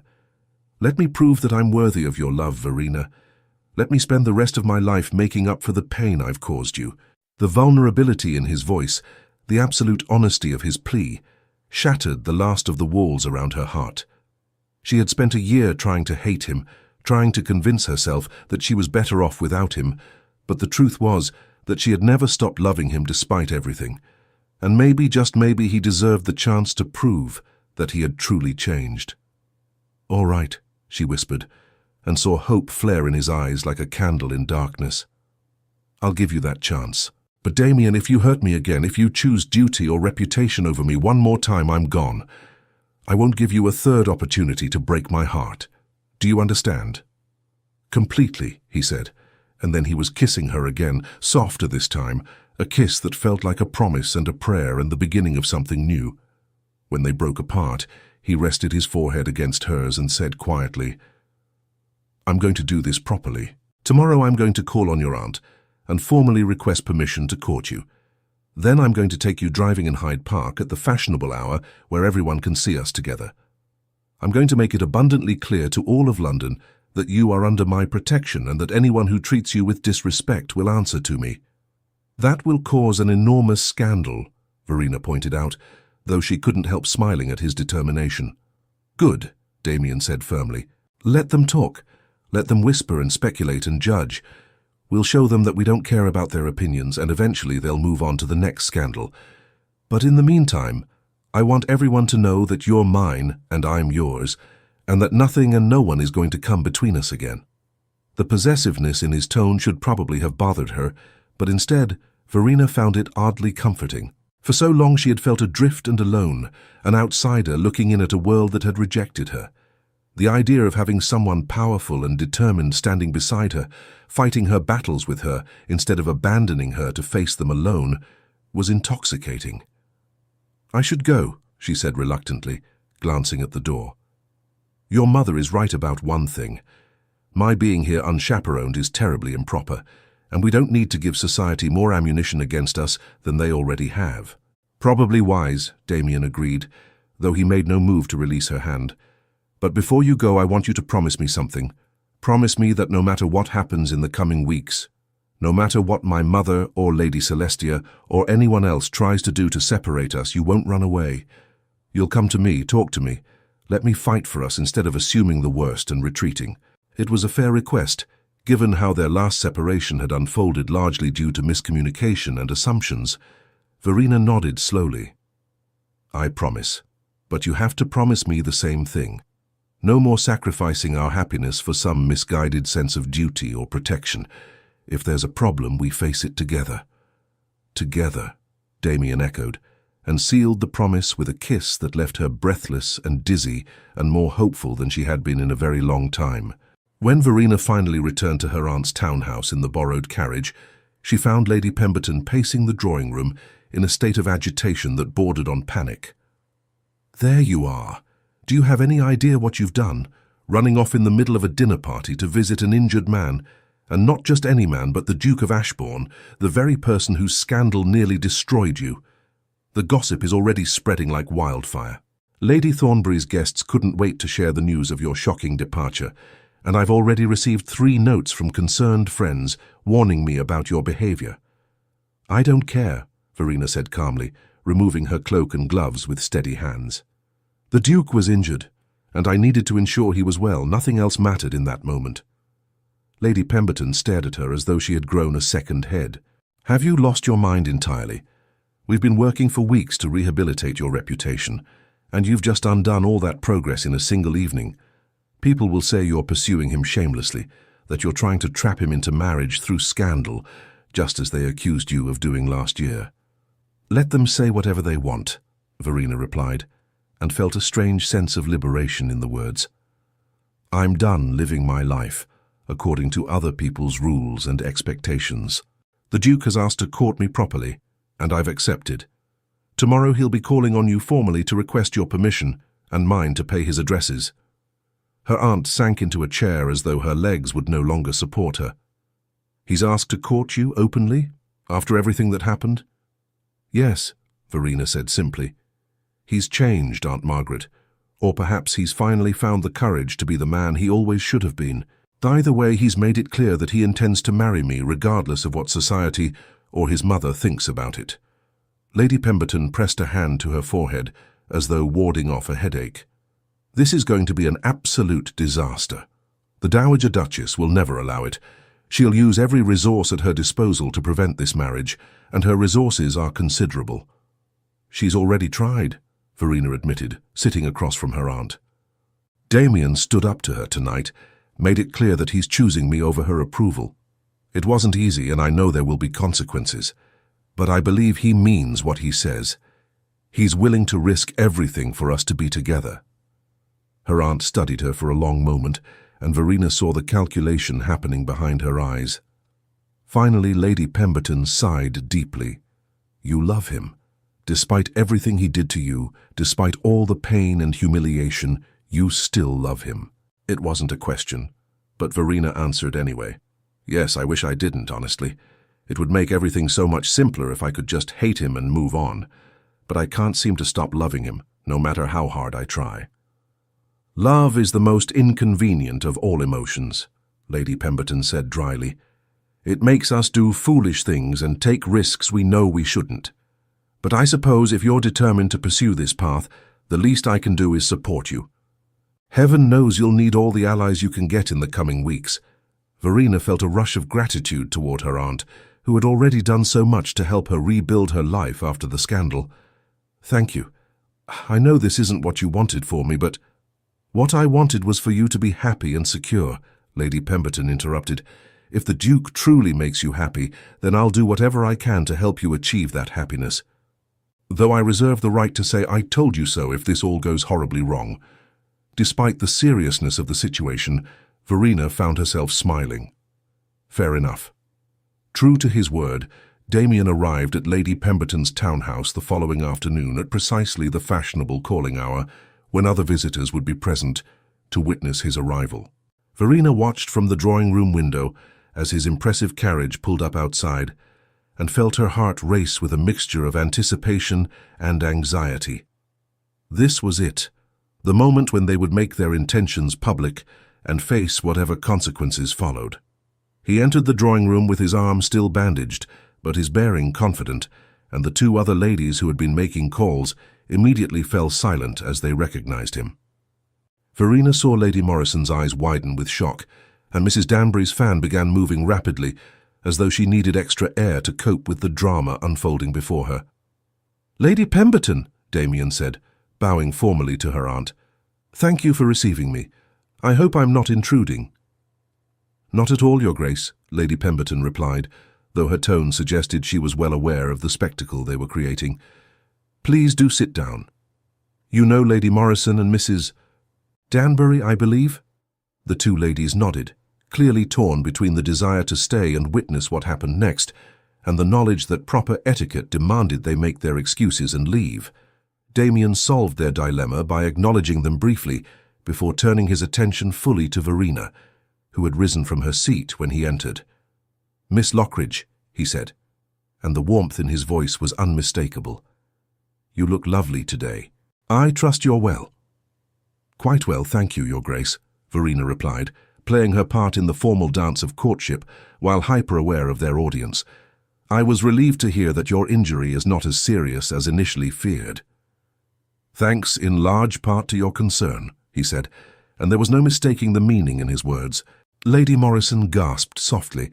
Let me prove that I'm worthy of your love, Verena. Let me spend the rest of my life making up for the pain I've caused you." The vulnerability in his voice, the absolute honesty of his plea, shattered the last of the walls around her heart. She had spent a year trying to hate him, trying to convince herself that she was better off without him, but the truth was that she had never stopped loving him despite everything. And maybe, just maybe, he deserved the chance to prove that he had truly changed. "All right," she whispered, and saw hope flare in his eyes like a candle in darkness. "I'll give you that chance. But Damien, if you hurt me again, if you choose duty or reputation over me one more time, I'm gone. I won't give you a third opportunity to break my heart. Do you understand?" "Completely," he said, and then he was kissing her again, softer this time, a kiss that felt like a promise and a prayer and the beginning of something new. When they broke apart, he rested his forehead against hers and said quietly, "I'm going to do this properly. Tomorrow I'm going to call on your aunt and formally request permission to court you. Then I'm going to take you driving in Hyde Park at the fashionable hour where everyone can see us together. I'm going to make it abundantly clear to all of London that you are under my protection and that anyone who treats you with disrespect will answer to me." "That will cause an enormous scandal," Verena pointed out, though she couldn't help smiling at his determination. "Good," Damien said firmly. "Let them talk. Let them whisper and speculate and judge. We'll show them that we don't care about their opinions, and eventually they'll move on to the next scandal. But in the meantime, I want everyone to know that you're mine and I'm yours, and that nothing and no one is going to come between us again." The possessiveness in his tone should probably have bothered her, but instead, Verena found it oddly comforting. For so long she had felt adrift and alone, an outsider looking in at a world that had rejected her. The idea of having someone powerful and determined standing beside her, fighting her battles with her instead of abandoning her to face them alone, was intoxicating. "I should go," she said reluctantly, glancing at the door. "Your mother is right about one thing. My being here unchaperoned is terribly improper, and we don't need to give society more ammunition against us than they already have." "Probably wise," Damien agreed, though he made no move to release her hand. "But before you go, I want you to promise me something. Promise me that no matter what happens in the coming weeks, no matter what my mother or Lady Celestia or anyone else tries to do to separate us, you won't run away. You'll come to me, talk to me. Let me fight for us instead of assuming the worst and retreating." It was a fair request, given how their last separation had unfolded largely due to miscommunication and assumptions. Verena nodded slowly. "I promise. But you have to promise me the same thing. No more sacrificing our happiness for some misguided sense of duty or protection. If there's a problem, we face it together." together," Damien echoed, and sealed the promise with a kiss that left her breathless and dizzy and more hopeful than she had been in a very long time. When Verena finally returned to her aunt's townhouse in the borrowed carriage, she found Lady Pemberton pacing the drawing room in a state of agitation that bordered on panic. "There you are. Do you have any idea what you've done? Running off in the middle of a dinner party to visit an injured man, and not just any man, but the Duke of Ashbourne, the very person whose scandal nearly destroyed you. The gossip is already spreading like wildfire. Lady Thornbury's guests couldn't wait to share the news of your shocking departure, and I've already received 3 notes from concerned friends warning me about your behavior." "I don't care," Verena said calmly, removing her cloak and gloves with steady hands. "The Duke was injured, and I needed to ensure he was well. Nothing else mattered in that moment." Lady Pemberton stared at her as though she had grown a second head. "Have you lost your mind entirely? We've been working for weeks to rehabilitate your reputation, and you've just undone all that progress in a single evening. People will say you're pursuing him shamelessly, that you're trying to trap him into marriage through scandal, just as they accused you of doing last year." "Let them say whatever they want," Verena replied, and felt a strange sense of liberation in the words. "I'm done living my life according to other people's rules and expectations. The Duke has asked to court me properly, and I've accepted. Tomorrow he'll be calling on you formally to request your permission and mine to pay his addresses." Her aunt sank into a chair as though her legs would no longer support her. "He's asked to court you openly, after everything that happened?" "Yes," Verena said simply. "He's changed, Aunt Margaret, or perhaps he's finally found the courage to be the man he always should have been. Either way, he's made it clear that he intends to marry me regardless of what society or his mother thinks about it." Lady Pemberton pressed a hand to her forehead as though warding off a headache. "This is going to be an absolute disaster. The Dowager Duchess will never allow it. She'll use every resource at her disposal to prevent this marriage, and her resources are considerable." "She's already tried," Verena admitted, sitting across from her aunt. "Damien stood up to her tonight, made it clear that he's choosing me over her approval. It wasn't easy, and I know there will be consequences, but I believe he means what he says. He's willing to risk everything for us to be together." Her aunt studied her for a long moment, and Verena saw the calculation happening behind her eyes. Finally, Lady Pemberton sighed deeply. "You love him. Despite everything he did to you, despite all the pain and humiliation, you still love him." It wasn't a question, but Verena answered anyway. "Yes, I wish I didn't, honestly. It would make everything so much simpler if I could just hate him and move on. But I can't seem to stop loving him, no matter how hard I try." "Love is the most inconvenient of all emotions," Lady Pemberton said dryly. "It makes us do foolish things and take risks we know we shouldn't. But I suppose if you're determined to pursue this path, the least I can do is support you. Heaven knows you'll need all the allies you can get in the coming weeks." Verena felt a rush of gratitude toward her aunt, who had already done so much to help her rebuild her life after the scandal. "Thank you. I know this isn't what you wanted for me, but—" "What I wanted was for you to be happy and secure," Lady Pemberton interrupted. "If the Duke truly makes you happy, then I'll do whatever I can to help you achieve that happiness. Though I reserve the right to say I told you so if this all goes horribly wrong." Despite the seriousness of the situation, Verena found herself smiling. Fair enough. True to his word, Damien arrived at Lady Pemberton's townhouse the following afternoon at precisely the fashionable calling hour, when other visitors would be present to witness his arrival. Verena watched from the drawing-room window as his impressive carriage pulled up outside, and felt her heart race with a mixture of anticipation and anxiety. This was it, the moment when they would make their intentions public and face whatever consequences followed. He entered the drawing-room with his arm still bandaged, but his bearing confident, and the 2 other ladies who had been making calls immediately fell silent as they recognized him. Verena saw Lady Morrison's eyes widen with shock, and Mrs. Danbury's fan began moving rapidly, as though she needed extra air to cope with the drama unfolding before her. "Lady Pemberton," Damien said, bowing formally to her aunt. "Thank you for receiving me. I hope I'm not intruding." "Not at all, Your Grace," Lady Pemberton replied, though her tone suggested she was well aware of the spectacle they were creating. "Please do sit down. You know Lady Morrison and Mrs. Danbury, I believe?" The two ladies nodded, clearly torn between the desire to stay and witness what happened next, and the knowledge that proper etiquette demanded they make their excuses and leave. Damien solved their dilemma by acknowledging them briefly, before turning his attention fully to Verena, who had risen from her seat when he entered. "Miss Lockridge," he said, and the warmth in his voice was unmistakable. "You look lovely today. I trust you're well." "Quite well, thank you, Your Grace," Verena replied, playing her part in the formal dance of courtship while hyper-aware of their audience. "I was relieved to hear that your injury is not as serious as initially feared." "Thanks in large part to your concern," he said, and there was no mistaking the meaning in his words. Lady Morrison gasped softly,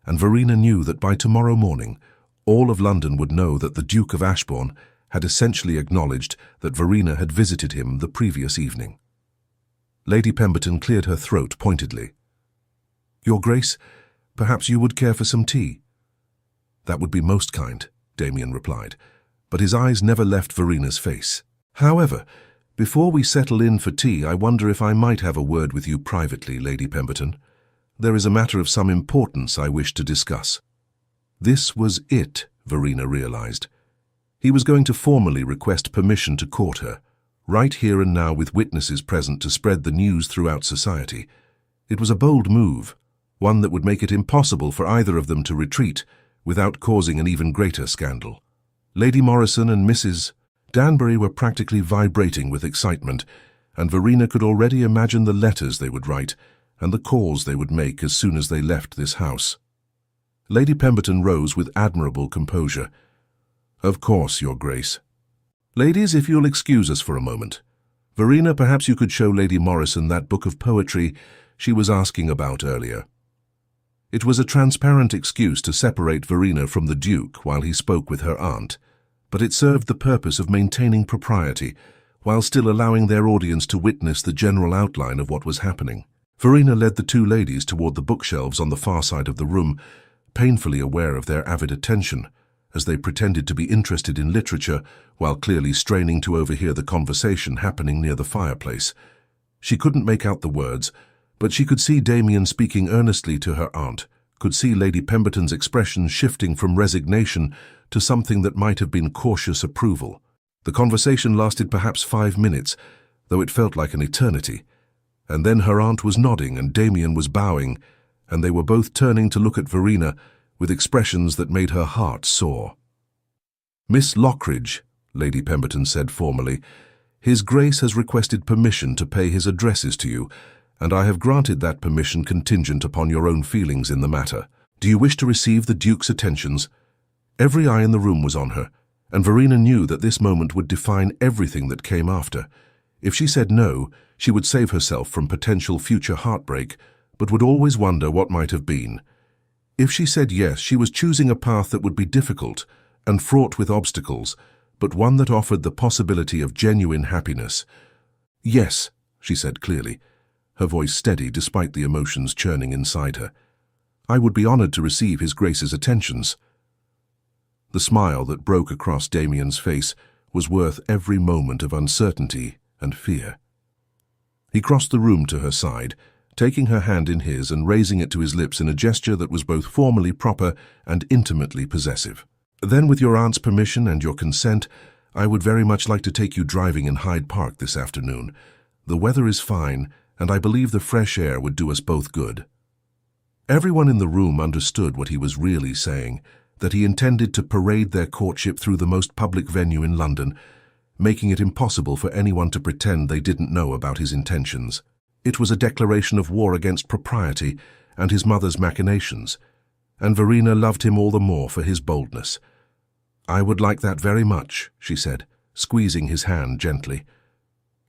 and Verena knew that by tomorrow morning all of London would know that the Duke of Ashbourne had essentially acknowledged that Verena had visited him the previous evening. Lady Pemberton cleared her throat pointedly. "Your Grace, perhaps you would care for some tea?" "That would be most kind," Damien replied, but his eyes never left Verena's face. "However, before we settle in for tea, I wonder if I might have a word with you privately, Lady Pemberton. There is a matter of some importance I wish to discuss." This was it, Verena realized. He was going to formally request permission to court her, right here and now with witnesses present to spread the news throughout society. It was a bold move, one that would make it impossible for either of them to retreat without causing an even greater scandal. Lady Morrison and Mrs. Danbury were practically vibrating with excitement, and Verena could already imagine the letters they would write and the calls they would make as soon as they left this house. Lady Pemberton rose with admirable composure. "Of course, Your Grace. Ladies, if you'll excuse us for a moment. Verena, perhaps you could show Lady Morrison that book of poetry she was asking about earlier." It was a transparent excuse to separate Verena from the Duke while he spoke with her aunt, but it served the purpose of maintaining propriety while still allowing their audience to witness the general outline of what was happening. Verena led the two ladies toward the bookshelves on the far side of the room, painfully aware of their avid attention, as they pretended to be interested in literature while clearly straining to overhear the conversation happening near the fireplace. She couldn't make out the words, but she could see Damien speaking earnestly to her aunt, could see Lady Pemberton's expression shifting from resignation to something that might have been cautious approval. The conversation lasted perhaps 5 minutes, though it felt like an eternity. And then her aunt was nodding and Damien was bowing, and they were both turning to look at Verena with expressions that made her heart soar. "Miss Lockridge," Lady Pemberton said formally, "His Grace has requested permission to pay his addresses to you, and I have granted that permission contingent upon your own feelings in the matter. Do you wish to receive the Duke's attentions?" Every eye in the room was on her, and Verena knew that this moment would define everything that came after. If she said no, she would save herself from potential future heartbreak, but would always wonder what might have been. If she said yes, she was choosing a path that would be difficult and fraught with obstacles, but one that offered the possibility of genuine happiness. "Yes," she said clearly, her voice steady despite the emotions churning inside her. "I would be honored to receive His Grace's attentions." The smile that broke across Damien's face was worth every moment of uncertainty and fear. He crossed the room to her side, taking her hand in his and raising it to his lips in a gesture that was both formally proper and intimately possessive. "Then, with your aunt's permission and your consent, I would very much like to take you driving in Hyde Park this afternoon. The weather is fine, and I believe the fresh air would do us both good." Everyone in the room understood what he was really saying, that he intended to parade their courtship through the most public venue in London, making it impossible for anyone to pretend they didn't know about his intentions. It was a declaration of war against propriety and his mother's machinations, and Verena loved him all the more for his boldness. "I would like that very much," she said, squeezing his hand gently.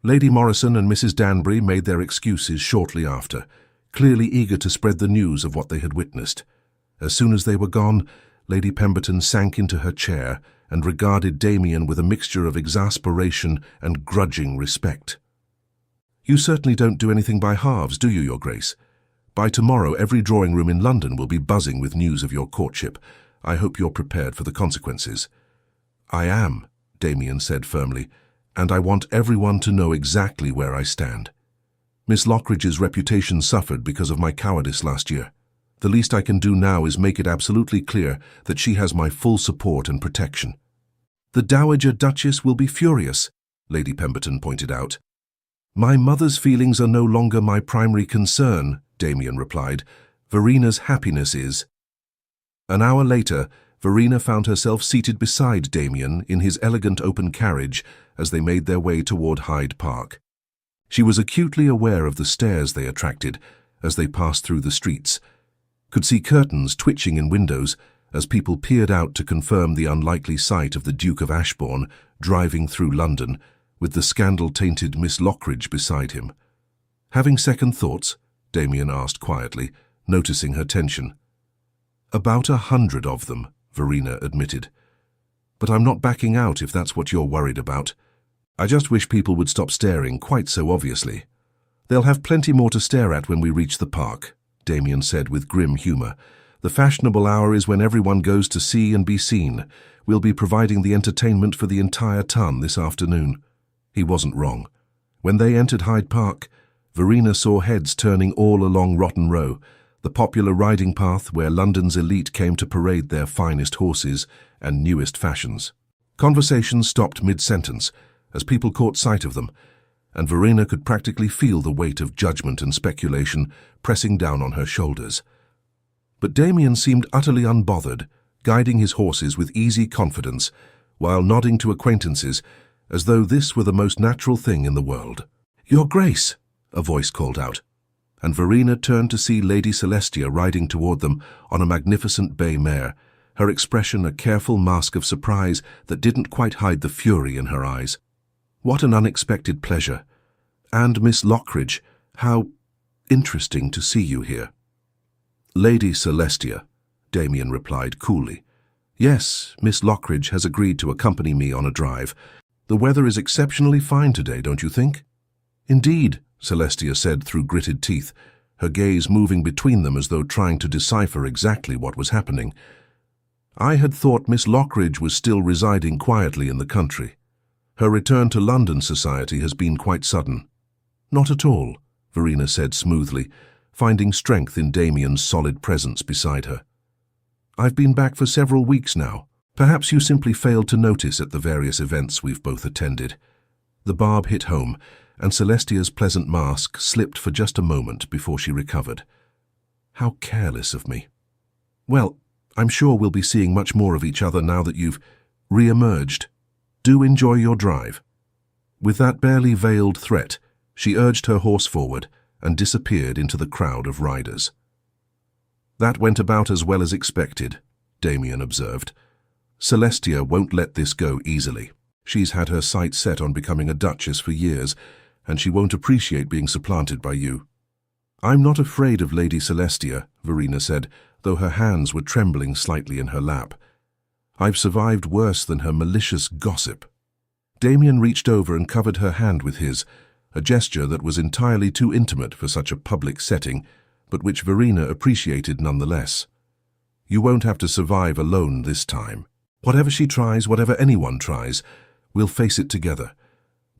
Lady Morrison and Mrs. Danbury made their excuses shortly after, clearly eager to spread the news of what they had witnessed. As soon as they were gone, Lady Pemberton sank into her chair and regarded Damien with a mixture of exasperation and grudging respect. "You certainly don't do anything by halves, do you, Your Grace? By tomorrow, every drawing room in London will be buzzing with news of your courtship. I hope you're prepared for the consequences." "I am," Damien said firmly, "and I want everyone to know exactly where I stand. Miss Lockridge's reputation suffered because of my cowardice last year. The least I can do now is make it absolutely clear that she has my full support and protection." "The Dowager Duchess will be furious," Lady Pemberton pointed out. "My mother's feelings are no longer my primary concern," Damien replied. "Verena's happiness is." An hour later, Verena found herself seated beside Damien in his elegant open carriage as they made their way toward Hyde Park. She was acutely aware of the stares they attracted as they passed through the streets, could see curtains twitching in windows as people peered out to confirm the unlikely sight of the Duke of Ashbourne driving through London with the scandal-tainted Miss Lockridge beside him. "Having second thoughts?" Damien asked quietly, noticing her tension. "About 100 of them," Verena admitted. "But I'm not backing out if that's what you're worried about. I just wish people would stop staring quite so obviously." "They'll have plenty more to stare at when we reach the park," Damien said with grim humour. "The fashionable hour is when everyone goes to see and be seen. We'll be providing the entertainment for the entire ton this afternoon." He wasn't wrong. When they entered Hyde Park, Verena saw heads turning all along Rotten Row, the popular riding path where London's elite came to parade their finest horses and newest fashions. Conversations stopped mid-sentence as people caught sight of them, and Verena could practically feel the weight of judgment and speculation pressing down on her shoulders. But Damien seemed utterly unbothered, guiding his horses with easy confidence, while nodding to acquaintances as though this were the most natural thing in the world. "Your Grace," a voice called out, and Verena turned to see Lady Celestia riding toward them on a magnificent bay mare, her expression a careful mask of surprise that didn't quite hide the fury in her eyes. "What an unexpected pleasure. And Miss Lockridge, how interesting to see you here." "Lady Celestia," Damien replied coolly. "Yes, Miss Lockridge has agreed to accompany me on a drive. The weather is exceptionally fine today, don't you think?" "Indeed," Celestia said through gritted teeth, her gaze moving between them as though trying to decipher exactly what was happening. "I had thought Miss Lockridge was still residing quietly in the country. Her return to London society has been quite sudden." "Not at all," Verena said smoothly, finding strength in Damien's solid presence beside her. "I've been back for several weeks now. Perhaps you simply failed to notice at the various events we've both attended." The barb hit home, and Celestia's pleasant mask slipped for just a moment before she recovered. "How careless of me. Well, I'm sure we'll be seeing much more of each other now that you've re-emerged. Do enjoy your drive." With that barely veiled threat, she urged her horse forward and disappeared into the crowd of riders. "That went about as well as expected," Damien observed. "Celestia won't let this go easily. She's had her sights set on becoming a duchess for years, and she won't appreciate being supplanted by you." "I'm not afraid of Lady Celestia," Verena said, though her hands were trembling slightly in her lap. "I've survived worse than her malicious gossip." Damien reached over and covered her hand with his, a gesture that was entirely too intimate for such a public setting, but which Verena appreciated nonetheless. "You won't have to survive alone this time. Whatever she tries, whatever anyone tries, we'll face it together."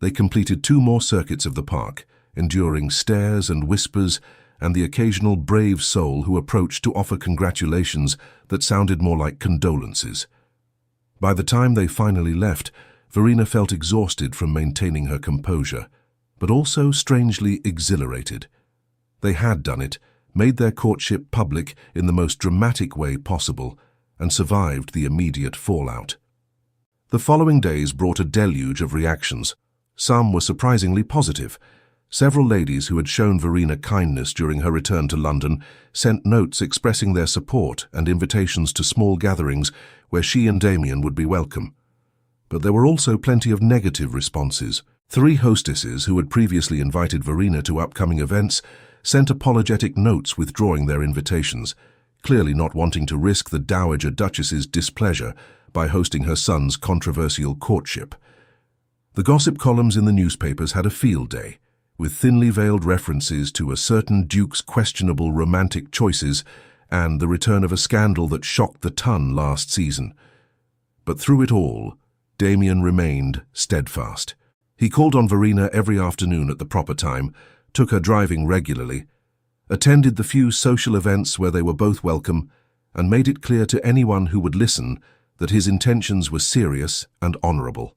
They completed 2 more circuits of the park, enduring stares and whispers and the occasional brave soul who approached to offer congratulations that sounded more like condolences. By the time they finally left, Verena felt exhausted from maintaining her composure, but also strangely exhilarated. They had done it, made their courtship public in the most dramatic way possible, and survived the immediate fallout. The following days brought a deluge of reactions. Some were surprisingly positive. Several ladies who had shown Verena kindness during her return to London sent notes expressing their support and invitations to small gatherings where she and Damien would be welcome. But there were also plenty of negative responses. 3 hostesses who had previously invited Verena to upcoming events sent apologetic notes withdrawing their invitations, clearly not wanting to risk the Dowager Duchess's displeasure by hosting her son's controversial courtship. The gossip columns in the newspapers had a field day, with thinly veiled references to a certain duke's questionable romantic choices and the return of a scandal that shocked the ton last season. But through it all, Damien remained steadfast. He called on Verena every afternoon at the proper time, took her driving regularly, attended the few social events where they were both welcome, and made it clear to anyone who would listen that his intentions were serious and honourable.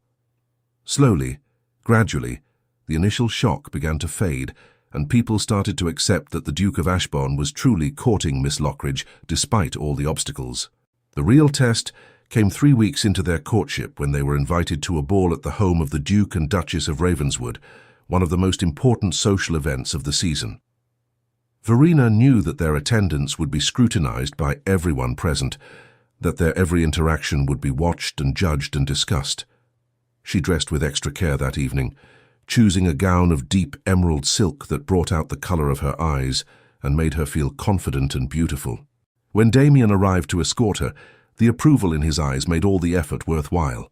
Slowly, gradually, the initial shock began to fade, and people started to accept that the Duke of Ashbourne was truly courting Miss Lockridge despite all the obstacles. The real test came 3 weeks into their courtship when they were invited to a ball at the home of the Duke and Duchess of Ravenswood, one of the most important social events of the season. Verena knew that their attendance would be scrutinized by everyone present, that their every interaction would be watched and judged and discussed. She dressed with extra care that evening, choosing a gown of deep emerald silk that brought out the color of her eyes and made her feel confident and beautiful. When Damien arrived to escort her, the approval in his eyes made all the effort worthwhile.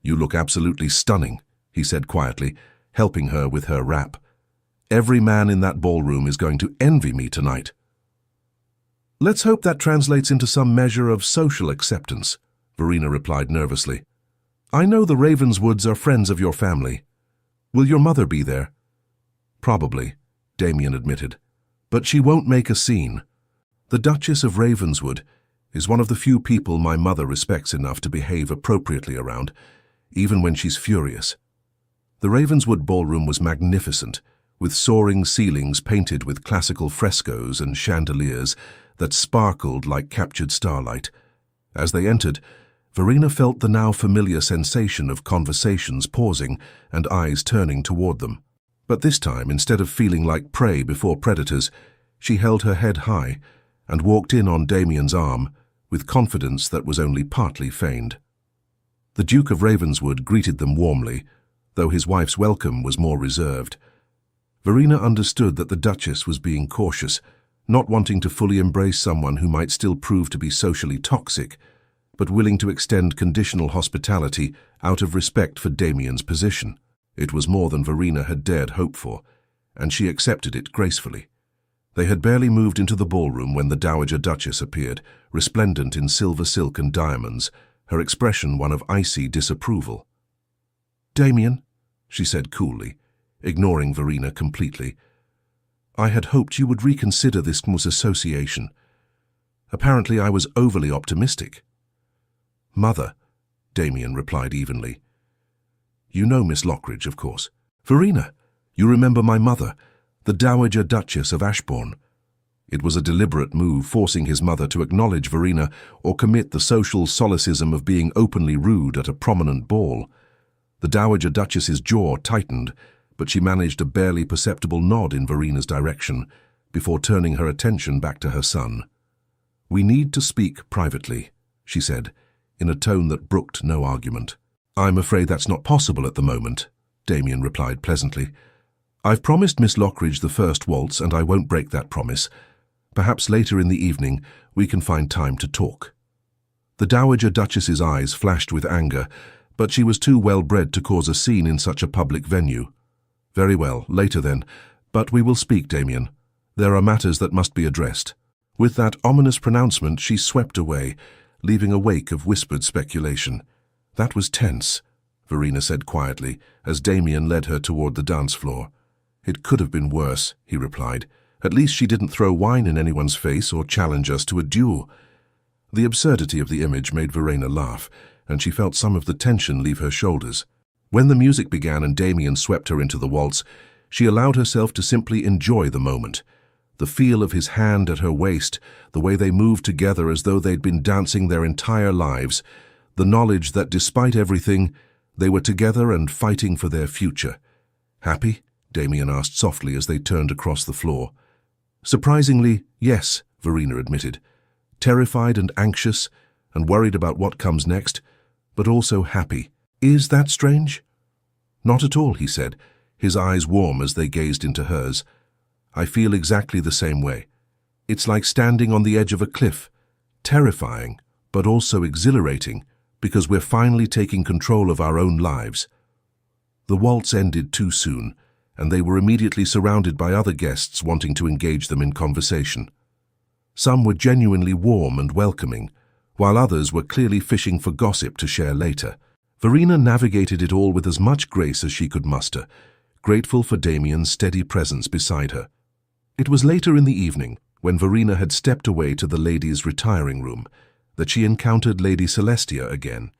"You look absolutely stunning," he said quietly, helping her with her wrap. "Every man in that ballroom is going to envy me tonight." "Let's hope that translates into some measure of social acceptance," Verena replied nervously. "I know the Ravenswoods are friends of your family. Will your mother be there?" "Probably," Damien admitted. "But she won't make a scene. The Duchess of Ravenswood is one of the few people my mother respects enough to behave appropriately around, even when she's furious." The Ravenswood ballroom was magnificent, with soaring ceilings painted with classical frescoes and chandeliers that sparkled like captured starlight. As they entered, Verena felt the now familiar sensation of conversations pausing and eyes turning toward them. But this time, instead of feeling like prey before predators, she held her head high and walked in on Damien's arm with confidence that was only partly feigned. The Duke of Ravenswood greeted them warmly, though his wife's welcome was more reserved. Verena understood that the Duchess was being cautious, not wanting to fully embrace someone who might still prove to be socially toxic, but willing to extend conditional hospitality out of respect for Damien's position. It was more than Verena had dared hope for, and she accepted it gracefully. They had barely moved into the ballroom when the Dowager Duchess appeared, resplendent in silver silk and diamonds, her expression one of icy disapproval. "Damien," she said coolly, ignoring Verena completely, "I had hoped you would reconsider this association. Apparently I was overly optimistic." "Mother," Damien replied evenly. "You know Miss Lockridge, of course." "Verena, you remember my mother, the Dowager Duchess of Ashbourne." It was a deliberate move, forcing his mother to acknowledge Verena or commit the social solecism of being openly rude at a prominent ball. The Dowager Duchess's jaw tightened, but she managed a barely perceptible nod in Verena's direction before turning her attention back to her son. "We need to speak privately," she said, in a tone that brooked no argument. "I'm afraid that's not possible at the moment," Damien replied pleasantly. "I've promised Miss Lockridge the first waltz, and I won't break that promise. Perhaps later in the evening we can find time to talk." The Dowager Duchess's eyes flashed with anger, but she was too well-bred to cause a scene in such a public venue. "Very well, later then. But we will speak, Damien. There are matters that must be addressed." With that ominous pronouncement, she swept away, leaving a wake of whispered speculation. "That was tense," Verena said quietly, as Damien led her toward the dance floor. "It could have been worse," he replied. "At least she didn't throw wine in anyone's face or challenge us to a duel." The absurdity of the image made Verena laugh, and she felt some of the tension leave her shoulders. When the music began and Damien swept her into the waltz, she allowed herself to simply enjoy the moment. The feel of his hand at her waist, the way they moved together as though they'd been dancing their entire lives, the knowledge that despite everything, they were together and fighting for their future. "Happy?" Damien asked softly as they turned across the floor. "Surprisingly, yes," Verena admitted. "Terrified and anxious, and worried about what comes next, but also happy. Is that strange?" "Not at all," he said, his eyes warm as they gazed into hers. "I feel exactly the same way. It's like standing on the edge of a cliff, terrifying, but also exhilarating, because we're finally taking control of our own lives." The waltz ended too soon, and they were immediately surrounded by other guests wanting to engage them in conversation. Some were genuinely warm and welcoming, while others were clearly fishing for gossip to share later. Verena navigated it all with as much grace as she could muster, grateful for Damien's steady presence beside her. It was later in the evening, when Verena had stepped away to the ladies' retiring room, that she encountered Lady Celestia again.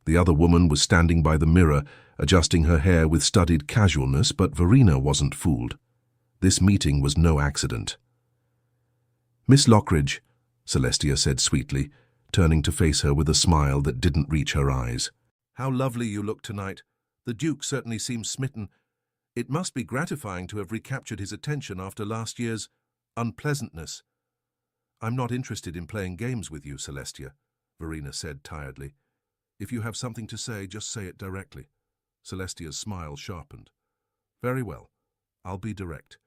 The other woman was standing by the mirror, adjusting her hair with studied casualness, but Verena wasn't fooled. This meeting was no accident. "Miss Lockridge," Celestia said sweetly, turning to face her with a smile that didn't reach her eyes. "How lovely you look tonight. The Duke certainly seems smitten. It must be gratifying to have recaptured his attention after last year's unpleasantness." "I'm not interested in playing games with you, Celestia," Verena said tiredly. "If you have something to say, just say it directly." Celestia's smile sharpened. "Very well. I'll be direct.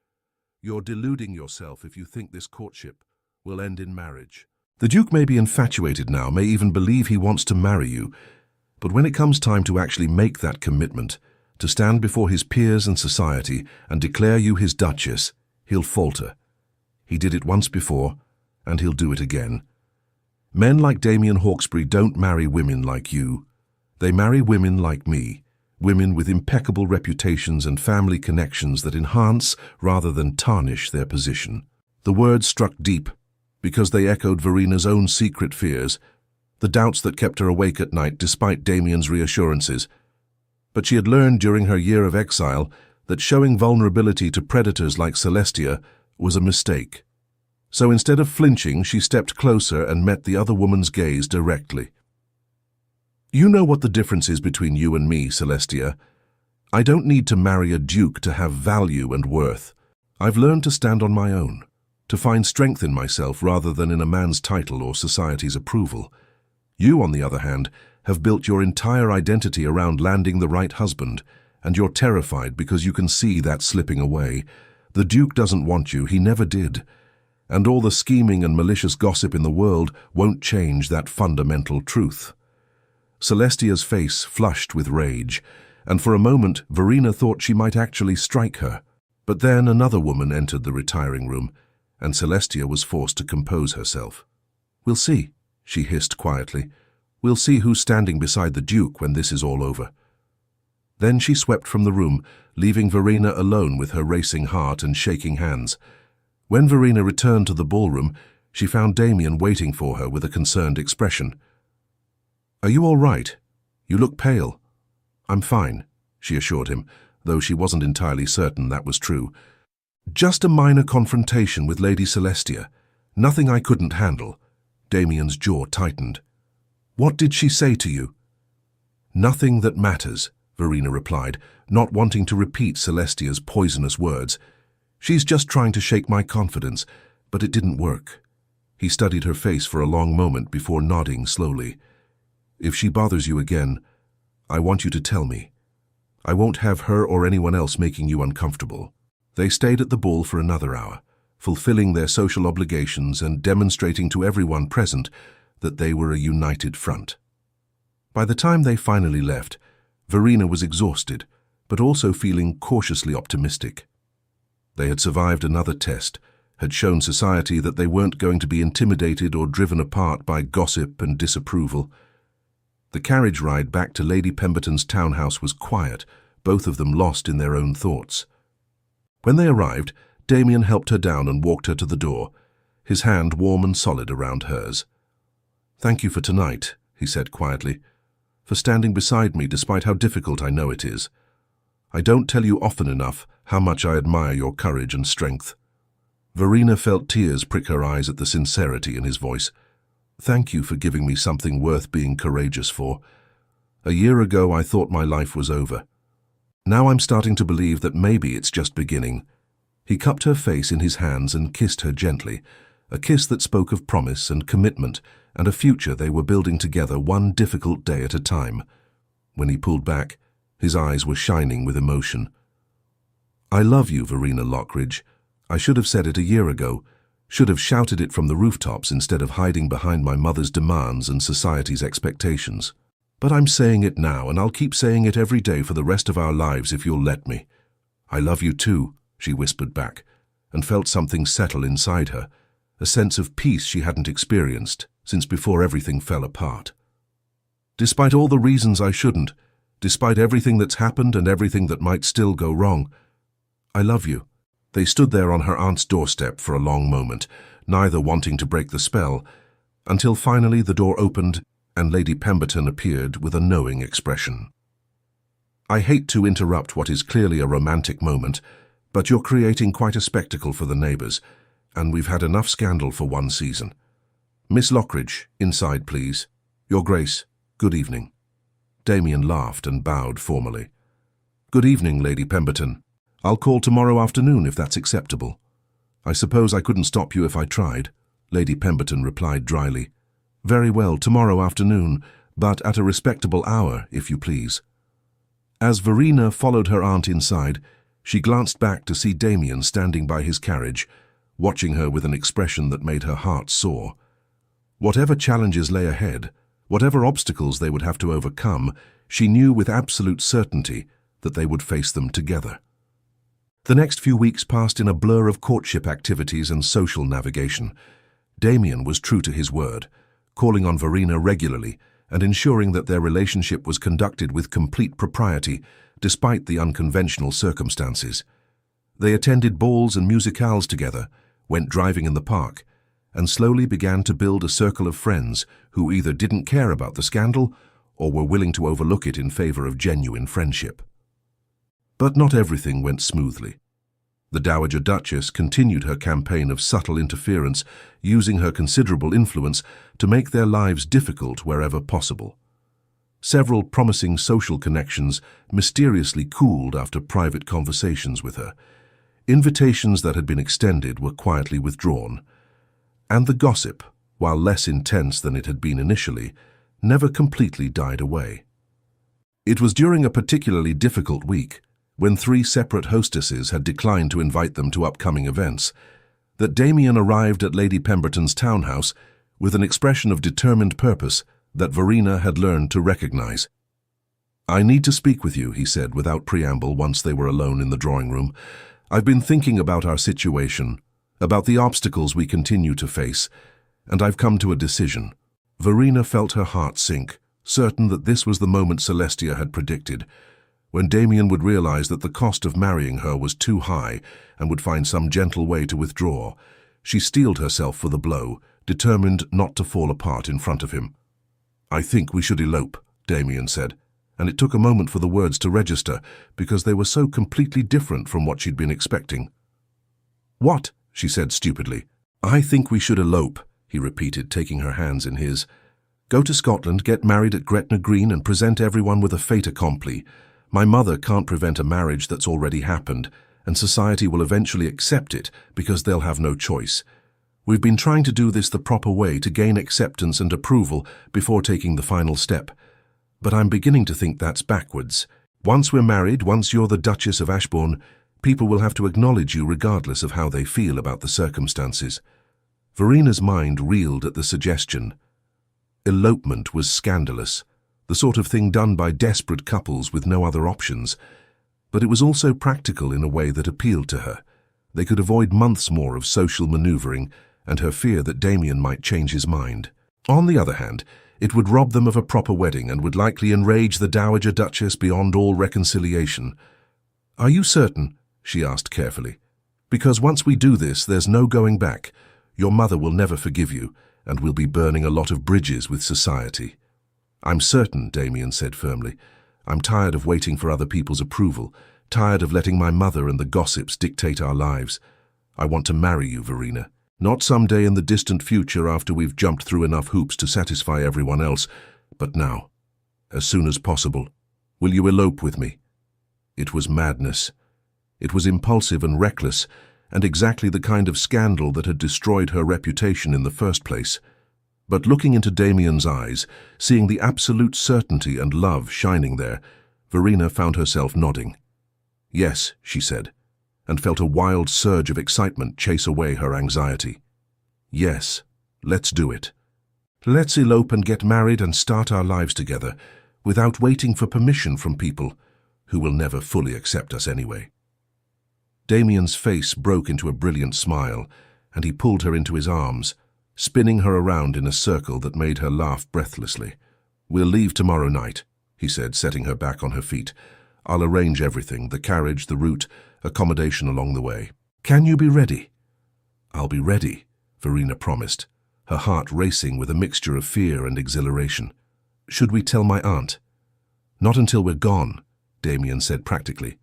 You're deluding yourself if you think this courtship will end in marriage. The Duke may be infatuated now, may even believe he wants to marry you, but when it comes time to actually make that commitment, to stand before his peers and society and declare you his Duchess, he'll falter. He did it once before, and he'll do it again. Men like Damien Hawkesbury don't marry women like you. They marry women like me, women with impeccable reputations and family connections that enhance rather than tarnish their position." The words struck deep, because they echoed Verena's own secret fears, the doubts that kept her awake at night despite Damien's reassurances. But she had learned during her year of exile that showing vulnerability to predators like Celestia was a mistake. So instead of flinching, she stepped closer and met the other woman's gaze directly. "You know what the difference is between you and me, Celestia. I don't need to marry a duke to have value and worth. I've learned to stand on my own, to find strength in myself rather than in a man's title or society's approval. You, on the other hand, have built your entire identity around landing the right husband, and you're terrified because you can see that slipping away. The Duke doesn't want you, he never did. And all the scheming and malicious gossip in the world won't change that fundamental truth." Celestia's face flushed with rage, and for a moment Verena thought she might actually strike her. But then another woman entered the retiring room, and Celestia was forced to compose herself. "We'll see," she hissed quietly. "We'll see who's standing beside the Duke when this is all over." Then she swept from the room, leaving Verena alone with her racing heart and shaking hands. When Verena returned to the ballroom, she found Damien waiting for her with a concerned expression. "Are you all right? You look pale." "I'm fine," she assured him, though she wasn't entirely certain that was true. "Just a minor confrontation with Lady Celestia. Nothing I couldn't handle." Damien's jaw tightened. "What did she say to you?" "Nothing that matters," Verena replied, not wanting to repeat Celestia's poisonous words. "She's just trying to shake my confidence, but it didn't work." He studied her face for a long moment before nodding slowly. "If she bothers you again, I want you to tell me. I won't have her or anyone else making you uncomfortable." They stayed at the ball for another hour, fulfilling their social obligations and demonstrating to everyone present that they were a united front. By the time they finally left, Verena was exhausted, but also feeling cautiously optimistic. They had survived another test, had shown society that they weren't going to be intimidated or driven apart by gossip and disapproval. The carriage ride back to Lady Pemberton's townhouse was quiet, both of them lost in their own thoughts. When they arrived, Damien helped her down and walked her to the door, his hand warm and solid around hers. "Thank you for tonight," he said quietly, "for standing beside me despite how difficult I know it is. I don't tell you often enough how much I admire your courage and strength." Verena felt tears prick her eyes at the sincerity in his voice. "Thank you for giving me something worth being courageous for. A year ago I thought my life was over. Now I'm starting to believe that maybe it's just beginning." He cupped her face in his hands and kissed her gently, a kiss that spoke of promise and commitment and a future they were building together one difficult day at a time. When he pulled back, his eyes were shining with emotion. "I love you, Verena Lockridge. I should have said it a year ago, should have shouted it from the rooftops instead of hiding behind my mother's demands and society's expectations. But I'm saying it now, and I'll keep saying it every day for the rest of our lives if you'll let me. "I love you too," she whispered back, and felt something settle inside her, a sense of peace she hadn't experienced since before everything fell apart. "Despite all the reasons I shouldn't, despite everything that's happened and everything that might still go wrong, I love you." They stood there on her aunt's doorstep for a long moment, neither wanting to break the spell, until finally the door opened and Lady Pemberton appeared with a knowing expression. "I hate to interrupt what is clearly a romantic moment, but you're creating quite a spectacle for the neighbours, and we've had enough scandal for one season. Miss Lockridge, inside please. Your Grace, good evening." Damien laughed and bowed formally. "Good evening, Lady Pemberton. I'll call tomorrow afternoon if that's acceptable." "I suppose I couldn't stop you if I tried," Lady Pemberton replied dryly. "Very well, tomorrow afternoon, but at a respectable hour, if you please." As Verena followed her aunt inside, she glanced back to see Damien standing by his carriage, watching her with an expression that made her heart soar. Whatever challenges lay ahead, whatever obstacles they would have to overcome, she knew with absolute certainty that they would face them together. The next few weeks passed in a blur of courtship activities and social navigation. Damien was true to his word, calling on Verena regularly and ensuring that their relationship was conducted with complete propriety, despite the unconventional circumstances. They attended balls and musicales together, went driving in the park, and slowly began to build a circle of friends who either didn't care about the scandal or were willing to overlook it in favor of genuine friendship. But not everything went smoothly. The Dowager Duchess continued her campaign of subtle interference, using her considerable influence to make their lives difficult wherever possible. Several promising social connections mysteriously cooled after private conversations with her. Invitations that had been extended were quietly withdrawn. And the gossip, while less intense than it had been initially, never completely died away. It was during a particularly difficult week, when 3 separate hostesses had declined to invite them to upcoming events, that Damien arrived at Lady Pemberton's townhouse with an expression of determined purpose that Verena had learned to recognize. "I need to speak with you," he said without preamble once they were alone in the drawing room. "I've been thinking about our situation, about the obstacles we continue to face, and I've come to a decision." Verena felt her heart sink, certain that this was the moment Celestia had predicted, when Damien would realize that the cost of marrying her was too high and would find some gentle way to withdraw. She steeled herself for the blow, determined not to fall apart in front of him. "I think we should elope," Damien said, and it took a moment for the words to register because they were so completely different from what she'd been expecting. "What?" she said stupidly. "I think we should elope," he repeated, taking her hands in his. "Go to Scotland, get married at Gretna Green and present everyone with a fait accompli. My mother can't prevent a marriage that's already happened, and society will eventually accept it because they'll have no choice. We've been trying to do this the proper way to gain acceptance and approval before taking the final step. But I'm beginning to think that's backwards. Once we're married, once you're the Duchess of Ashbourne, people will have to acknowledge you regardless of how they feel about the circumstances." Verena's mind reeled at the suggestion. Elopement was scandalous, the sort of thing done by desperate couples with no other options. But it was also practical in a way that appealed to her. They could avoid months more of social maneuvering and her fear that Damien might change his mind. On the other hand, it would rob them of a proper wedding and would likely enrage the Dowager Duchess beyond all reconciliation. "Are you certain?" she asked carefully. "Because once we do this, there's no going back. Your mother will never forgive you, and we'll be burning a lot of bridges with society." "I'm certain," Damien said firmly. "I'm tired of waiting for other people's approval, tired of letting my mother and the gossips dictate our lives. I want to marry you, Verena. Not someday in the distant future after we've jumped through enough hoops to satisfy everyone else, but now, as soon as possible. Will you elope with me?" It was madness. It was impulsive and reckless, and exactly the kind of scandal that had destroyed her reputation in the first place. But looking into Damien's eyes, seeing the absolute certainty and love shining there, Verena found herself nodding. "Yes," she said, and felt a wild surge of excitement chase away her anxiety. "Yes, let's do it. Let's elope and get married and start our lives together, without waiting for permission from people who will never fully accept us anyway." Damien's face broke into a brilliant smile, and he pulled her into his arms, spinning her around in a circle that made her laugh breathlessly. "We'll leave tomorrow night," he said, setting her back on her feet. "I'll arrange everything, the carriage, the route, accommodation along the way. Can you be ready?" "I'll be ready," Verena promised, her heart racing with a mixture of fear and exhilaration. "Should we tell my aunt?" "Not until we're gone," Damien said practically.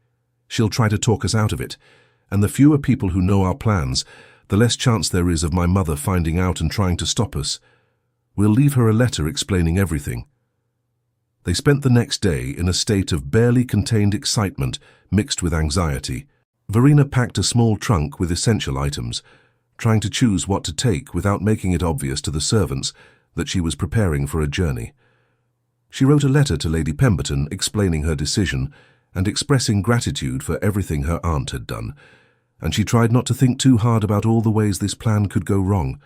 "She'll try to talk us out of it, and the fewer people who know our plans, the less chance there is of my mother finding out and trying to stop us. We'll leave her a letter explaining everything." They spent the next day in a state of barely contained excitement mixed with anxiety. Verena packed a small trunk with essential items, trying to choose what to take without making it obvious to the servants that she was preparing for a journey. She wrote a letter to Lady Pemberton explaining her decision and expressing gratitude for everything her aunt had done, and she tried not to think too hard about all the ways this plan could go wrong.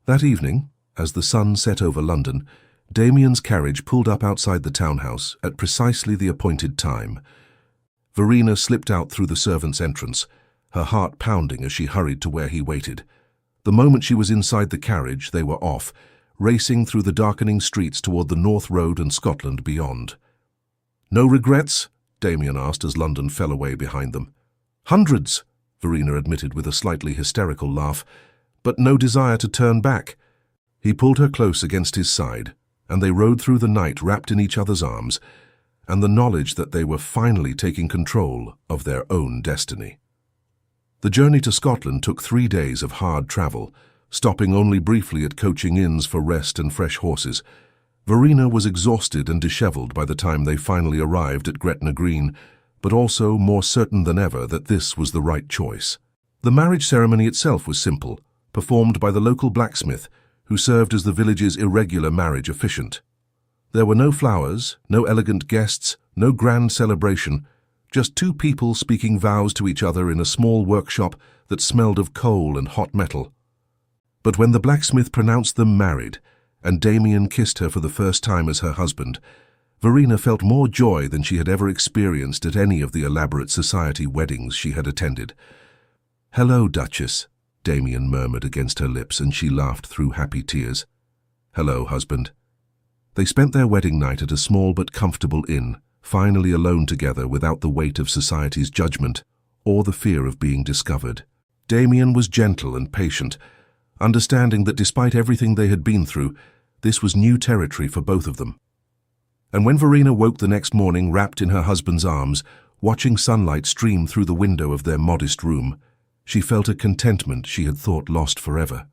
That evening, as the sun set over London, Damien's carriage pulled up outside the townhouse at precisely the appointed time. Verena slipped out through the servants' entrance, her heart pounding as she hurried to where he waited. The moment she was inside the carriage, they were off, racing through the darkening streets toward the North Road and Scotland beyond. "No regrets?" Damien asked as London fell away behind them. "Hundreds," Verena admitted with a slightly hysterical laugh, "but no desire to turn back." He pulled her close against his side, and they rode through the night wrapped in each other's arms, and the knowledge that they were finally taking control of their own destiny. The journey to Scotland took 3 days of hard travel, stopping only briefly at coaching inns for rest and fresh horses. Verena was exhausted and dishevelled by the time they finally arrived at Gretna Green, but also more certain than ever that this was the right choice. The marriage ceremony itself was simple, performed by the local blacksmith, who served as the village's irregular marriage officiant. There were no flowers, no elegant guests, no grand celebration, just 2 people speaking vows to each other in a small workshop that smelled of coal and hot metal. But when the blacksmith pronounced them married, and Damien kissed her for the first time as her husband, Verena felt more joy than she had ever experienced at any of the elaborate society weddings she had attended. "Hello, Duchess," Damien murmured against her lips, and she laughed through happy tears. "Hello, husband." They spent their wedding night at a small but comfortable inn, finally alone together without the weight of society's judgment or the fear of being discovered. Damien was gentle and patient, understanding that despite everything they had been through, this was new territory for both of them. And when Verena woke the next morning wrapped in her husband's arms, watching sunlight stream through the window of their modest room, she felt a contentment she had thought lost forever.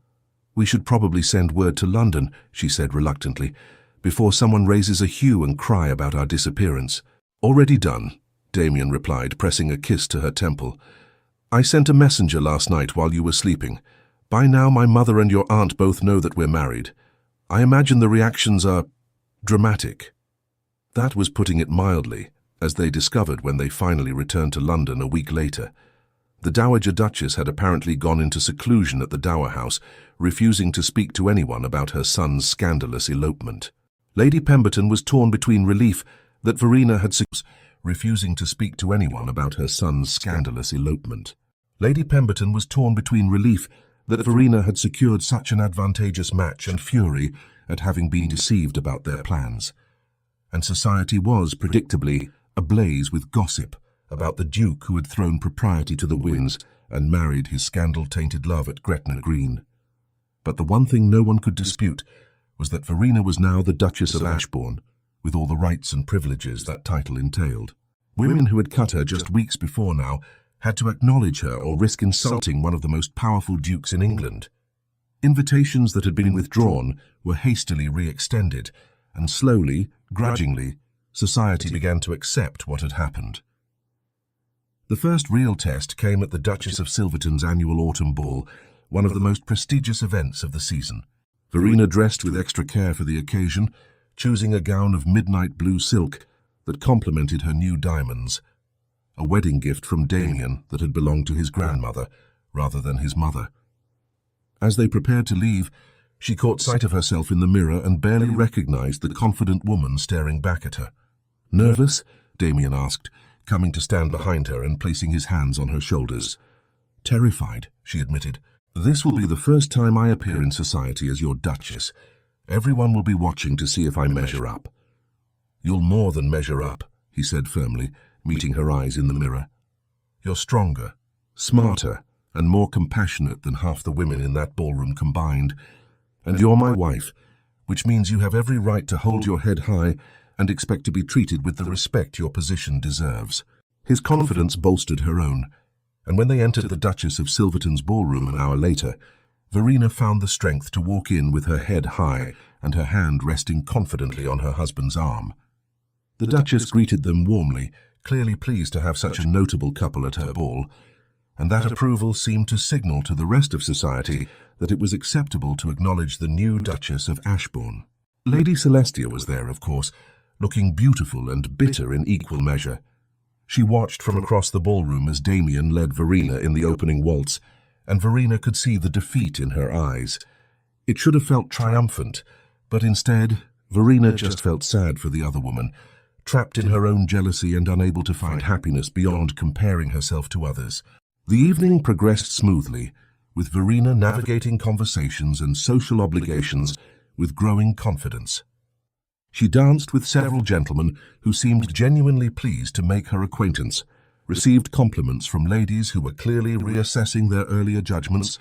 "We should probably send word to London," she said reluctantly, "before someone raises a hue and cry about our disappearance." "Already done," Damien replied, pressing a kiss to her temple. "I sent a messenger last night while you were sleeping. By now my mother and your aunt both know that we're married. I imagine the reactions are dramatic." That was putting it mildly, as they discovered when they finally returned to London a week later. The Dowager Duchess had apparently gone into seclusion at the Dower House, refusing to speak to anyone about her son's scandalous elopement. Lady Pemberton was torn between relief that Verena had refusing to speak to anyone about her son's scandalous elopement. Lady Pemberton was torn between relief that Verena had secured such an advantageous match and fury at having been deceived about their plans. And society was, predictably, ablaze with gossip about the Duke who had thrown propriety to the winds and married his scandal-tainted love at Gretna Green. But the one thing no one could dispute was that Verena was now the Duchess of Ashbourne, with all the rights and privileges that title entailed. Women who had cut her just weeks before now had to acknowledge her or risk insulting one of the most powerful dukes in England. Invitations that had been withdrawn were hastily re-extended, and slowly, grudgingly, society began to accept what had happened. The first real test came at the Duchess of Silverton's annual autumn ball, one of the most prestigious events of the season. Verena dressed with extra care for the occasion, choosing a gown of midnight blue silk that complemented her new diamonds, a wedding gift from Damien that had belonged to his grandmother rather than his mother. As they prepared to leave, she caught sight of herself in the mirror and barely recognized the confident woman staring back at her. "Nervous?" Damien asked, coming to stand behind her and placing his hands on her shoulders. "Terrified," she admitted. "This will be the first time I appear in society as your Duchess. Everyone will be watching to see if I measure up." "You'll more than measure up," he said firmly, meeting her eyes in the mirror. "You're stronger, smarter, and more compassionate than half the women in that ballroom combined. And you're my wife, which means you have every right to hold your head high and expect to be treated with the respect your position deserves." His confidence bolstered her own, and when they entered the Duchess of Silverton's ballroom an hour later, Verena found the strength to walk in with her head high and her hand resting confidently on her husband's arm. The Duchess greeted them warmly, clearly pleased to have such a notable couple at her ball, and that approval seemed to signal to the rest of society that it was acceptable to acknowledge the new Duchess of Ashbourne. Lady Celestia was there, of course, looking beautiful and bitter in equal measure. She watched from across the ballroom as Damien led Verena in the opening waltz, and Verena could see the defeat in her eyes. It should have felt triumphant, but instead, Verena just felt sad for the other woman, trapped in her own jealousy and unable to find happiness beyond comparing herself to others. The evening progressed smoothly, with Verena navigating conversations and social obligations with growing confidence. She danced with several gentlemen who seemed genuinely pleased to make her acquaintance, received compliments from ladies who were clearly reassessing their earlier judgments,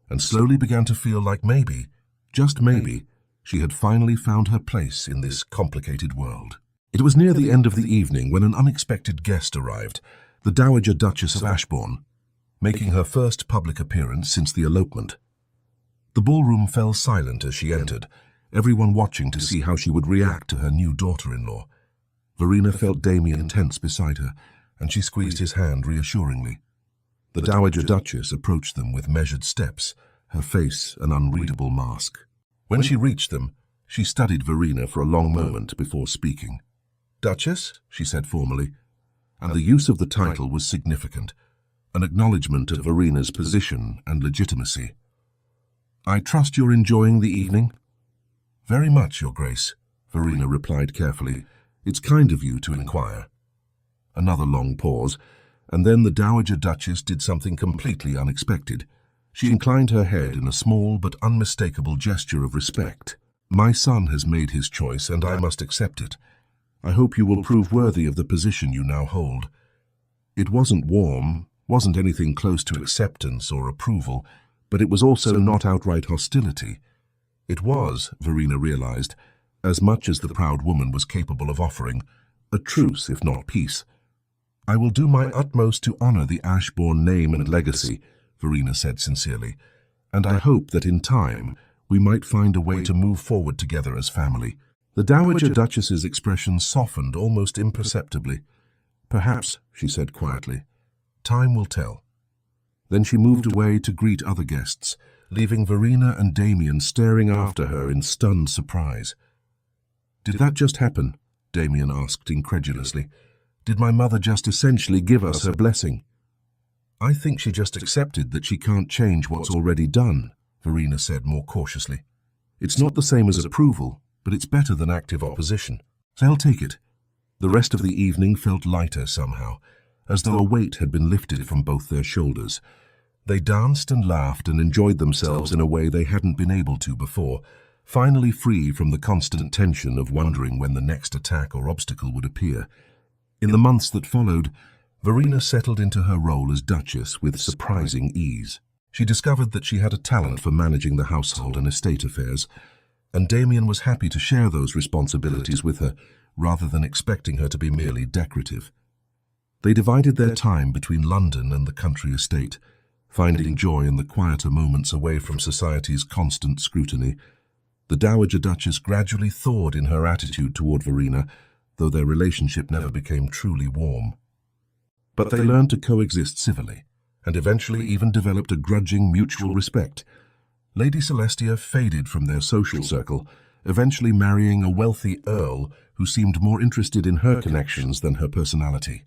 and slowly began to feel like maybe, just maybe, she had finally found her place in this complicated world. It was near the end of the evening when an unexpected guest arrived, the Dowager Duchess of Ashbourne, making her first public appearance since the elopement. The ballroom fell silent as she entered, everyone watching to see how she would react to her new daughter-in-law. Verena felt Damien tense beside her, and she squeezed his hand reassuringly. The Dowager Duchess approached them with measured steps, her face an unreadable mask. When she reached them, she studied Verena for a long moment before speaking. "Duchess," she said formally, and the use of the title was significant, an acknowledgement of Verena's position and legitimacy. "I trust you're enjoying the evening?" "Very much, Your Grace," Verena replied carefully. "It's kind of you to inquire." Another long pause, and then the Dowager Duchess did something completely unexpected. She inclined her head in a small but unmistakable gesture of respect. "My son has made his choice, and I must accept it. I hope you will prove worthy of the position you now hold." It wasn't warm, wasn't anything close to acceptance or approval, but it was also not outright hostility. It was, Verena realized, as much as the proud woman was capable of offering, a truce if not peace. "I will do my utmost to honor the Ashbourne name and legacy," Verena said sincerely, "and I hope that in time we might find a way to move forward together as family." The Dowager Duchess's expression softened almost imperceptibly. "Perhaps," she said quietly, "time will tell." Then she moved away to greet other guests, leaving Verena and Damien staring after her in stunned surprise. "Did that just happen?" Damien asked incredulously. "Did my mother just essentially give us her blessing?" "I think she just accepted that she can't change what's already done," Verena said more cautiously. "It's not the same as approval, but it's better than active opposition. They'll take it." The rest of the evening felt lighter somehow, as though a weight had been lifted from both their shoulders. They danced and laughed and enjoyed themselves in a way they hadn't been able to before, finally free from the constant tension of wondering when the next attack or obstacle would appear. In the months that followed, Verena settled into her role as Duchess with surprising ease. She discovered that she had a talent for managing the household and estate affairs, and Damien was happy to share those responsibilities with her, rather than expecting her to be merely decorative. They divided their time between London and the country estate, finding joy in the quieter moments away from society's constant scrutiny. The Dowager Duchess gradually thawed in her attitude toward Verena, though their relationship never became truly warm. But they learned to coexist civilly, and eventually even developed a grudging mutual respect. Lady Celestia faded from their social circle, eventually marrying a wealthy earl who seemed more interested in her connections than her personality.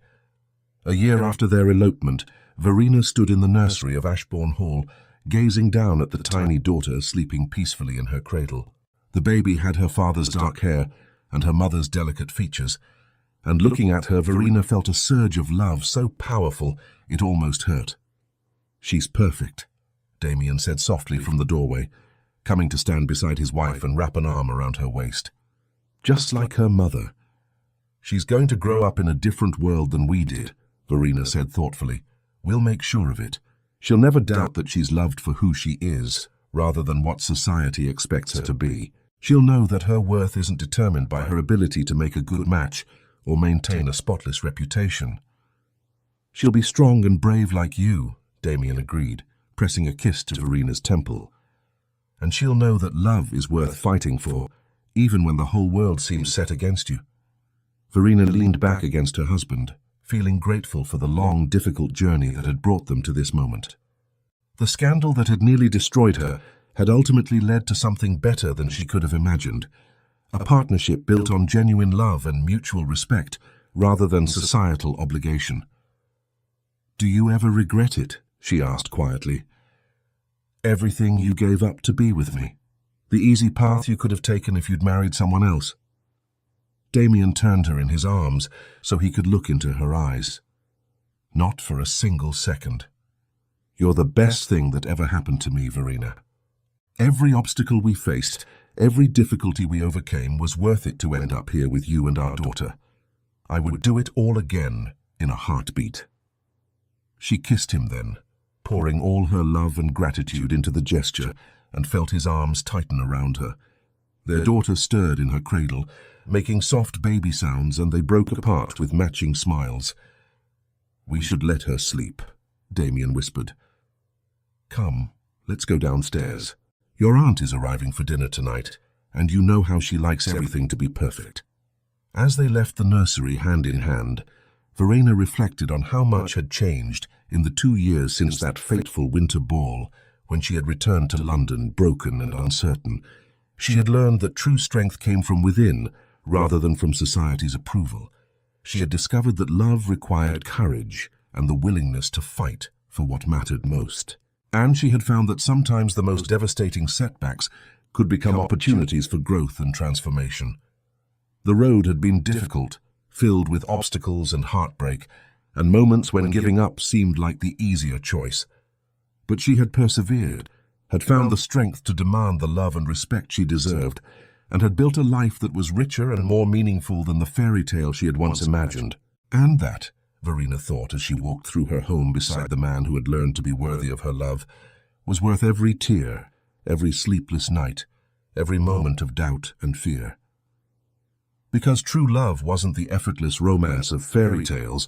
A year after their elopement, Verena stood in the nursery of Ashbourne Hall, gazing down at the tiny daughter sleeping peacefully in her cradle. The baby had her father's dark hair and her mother's delicate features, and looking at her, Verena felt a surge of love so powerful it almost hurt. "She's perfect," Damien said softly from the doorway, coming to stand beside his wife and wrap an arm around her waist. "Just like her mother." "She's going to grow up in a different world than we did," Verena said thoughtfully. "We'll make sure of it. She'll never doubt that she's loved for who she is, rather than what society expects her to be. She'll know that her worth isn't determined by her ability to make a good match or maintain a spotless reputation." "She'll be strong and brave like you," Damien agreed, pressing a kiss to Verena's temple. "And she'll know that love is worth fighting for, even when the whole world seems set against you." Verena leaned back against her husband, feeling grateful for the long, difficult journey that had brought them to this moment. The scandal that had nearly destroyed her had ultimately led to something better than she could have imagined, a partnership built on genuine love and mutual respect rather than societal obligation. "Do you ever regret it?" she asked quietly. "Everything you gave up to be with me? The easy path you could have taken if you'd married someone else?" Damien turned her in his arms so he could look into her eyes. "Not for a single second. You're the best thing that ever happened to me, Verena. Every obstacle we faced, every difficulty we overcame was worth it to end up here with you and our daughter. I would do it all again in a heartbeat." She kissed him then, pouring all her love and gratitude into the gesture, and felt his arms tighten around her. Their daughter stirred in her cradle, making soft baby sounds, and they broke apart with matching smiles. "We should let her sleep," Damien whispered. "Come, let's go downstairs. Your aunt is arriving for dinner tonight, and you know how she likes everything to be perfect." As they left the nursery hand in hand, Verena reflected on how much had changed in the 2 years since that fateful winter ball, when she had returned to London broken and uncertain. She had learned that true strength came from within, rather than from society's approval. She had discovered that love required courage and the willingness to fight for what mattered most. And she had found that sometimes the most devastating setbacks could become opportunities for growth and transformation. The road had been difficult, filled with obstacles and heartbreak, and moments when giving up seemed like the easier choice. But she had persevered, had found the strength to demand the love and respect she deserved, and had built a life that was richer and more meaningful than the fairy tale she had once imagined. And that, Verena thought as she walked through her home beside the man who had learned to be worthy of her love, was worth every tear, every sleepless night, every moment of doubt and fear. Because true love wasn't the effortless romance of fairy tales,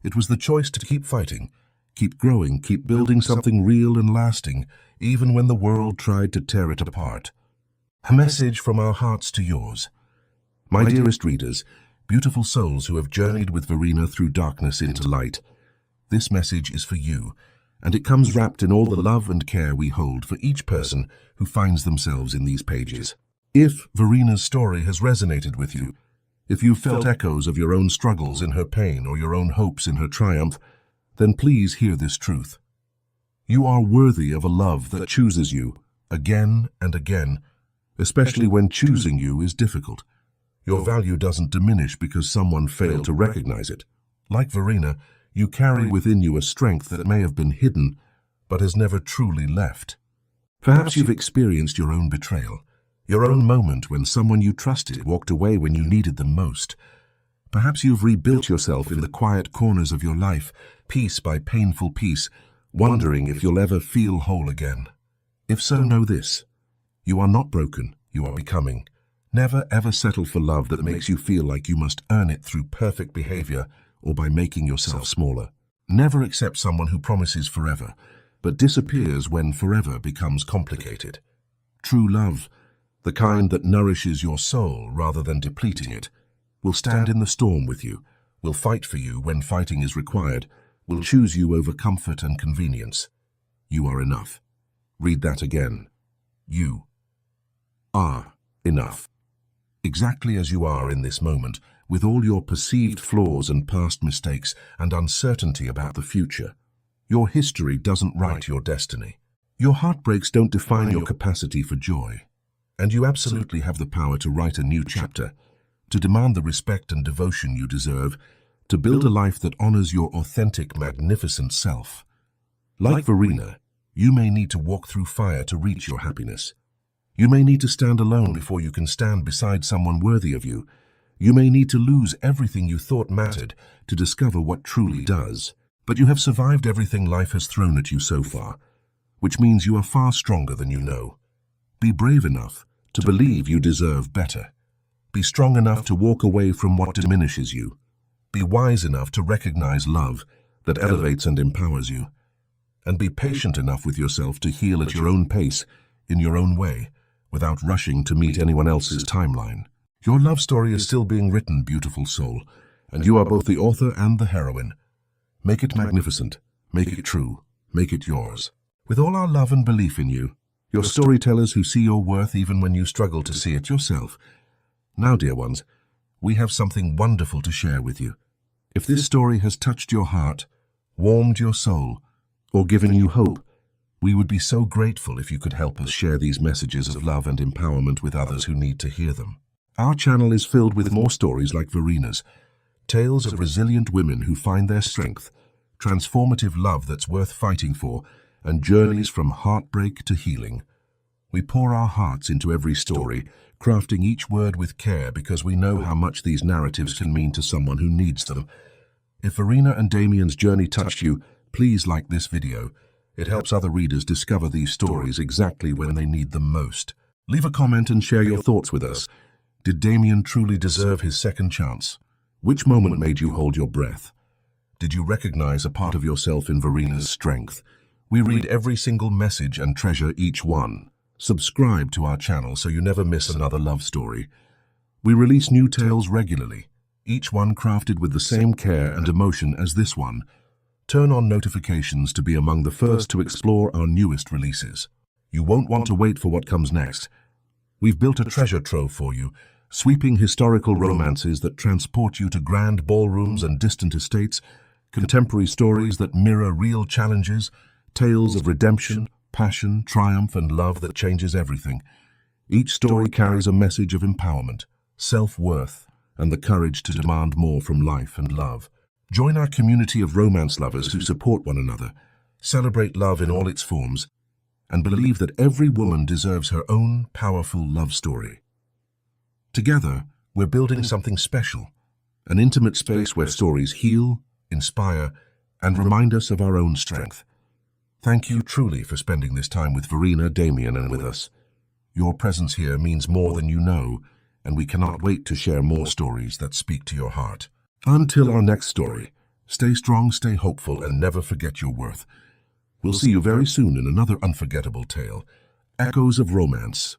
it was the choice to keep fighting, keep growing, keep building something real and lasting, even when the world tried to tear it apart. A message from our hearts to yours. My dearest readers, beautiful souls who have journeyed with Verena through darkness into light, this message is for you, and it comes wrapped in all the love and care we hold for each person who finds themselves in these pages. If Verena's story has resonated with you, if you've felt echoes of your own struggles in her pain or your own hopes in her triumph, then please hear this truth. You are worthy of a love that chooses you again and again, especially when choosing you is difficult. Your value doesn't diminish because someone failed to recognize it. Like Verena, you carry within you a strength that may have been hidden, but has never truly left. Perhaps you've experienced your own betrayal, your own moment when someone you trusted walked away when you needed them most. Perhaps you've rebuilt yourself in the quiet corners of your life, piece by painful piece, wondering if you'll ever feel whole again. If so, know this. You are not broken, you are becoming. Never ever settle for love that makes you feel like you must earn it through perfect behavior or by making yourself smaller. Never accept someone who promises forever, but disappears when forever becomes complicated. True love, the kind that nourishes your soul rather than depleting it, will stand in the storm with you, will fight for you when fighting is required, will choose you over comfort and convenience. You are enough. Read that again. You are enough. Exactly as you are in this moment, with all your perceived flaws and past mistakes and uncertainty about the future. Your history doesn't write your destiny. Your heartbreaks don't define your capacity for joy. And you absolutely have the power to write a new chapter, to demand the respect and devotion you deserve, to build a life that honors your authentic, magnificent self. Like Verena, you may need to walk through fire to reach your happiness. You may need to stand alone before you can stand beside someone worthy of you. You may need to lose everything you thought mattered to discover what truly does. But you have survived everything life has thrown at you so far, which means you are far stronger than you know. Be brave enough to believe you deserve better. Be strong enough to walk away from what diminishes you. Be wise enough to recognize love that elevates and empowers you. And be patient enough with yourself to heal at your own pace, in your own way, without rushing to meet anyone else's timeline. Your love story is still being written, beautiful soul, and you are both the author and the heroine. Make it magnificent, make it true, make it yours. With all our love and belief in you, your storytellers who see your worth even when you struggle to see it yourself. Now, dear ones, we have something wonderful to share with you. If this story has touched your heart, warmed your soul, or given you hope, we would be so grateful if you could help us share these messages of love and empowerment with others who need to hear them. Our channel is filled with more stories like Verena's, tales of resilient women who find their strength, transformative love that's worth fighting for, and journeys from heartbreak to healing. We pour our hearts into every story, crafting each word with care because we know how much these narratives can mean to someone who needs them. If Verena and Damien's journey touched you, please like this video. It helps other readers discover these stories exactly when they need them most. Leave a comment and share your thoughts with us. Did Damien truly deserve his second chance? Which moment made you hold your breath? Did you recognize a part of yourself in Verena's strength? We read every single message and treasure each one. Subscribe to our channel so you never miss another love story. We release new tales regularly, each one crafted with the same care and emotion as this one. Turn on notifications to be among the first to explore our newest releases. You won't want to wait for what comes next. We've built a treasure trove for you, sweeping historical romances that transport you to grand ballrooms and distant estates, contemporary stories that mirror real challenges, tales of redemption, passion, triumph, and love that changes everything. Each story carries a message of empowerment, self-worth, and the courage to demand more from life and love. Join our community of romance lovers who support one another, celebrate love in all its forms, and believe that every woman deserves her own powerful love story. Together, we're building something special, an intimate space where stories heal, inspire, and remind us of our own strength. Thank you truly for spending this time with Verena, Damien, and with us. Your presence here means more than you know, and we cannot wait to share more stories that speak to your heart. Until our next story, stay strong, stay hopeful, and never forget your worth. We'll see you very soon in another unforgettable tale. Echoes of Romance.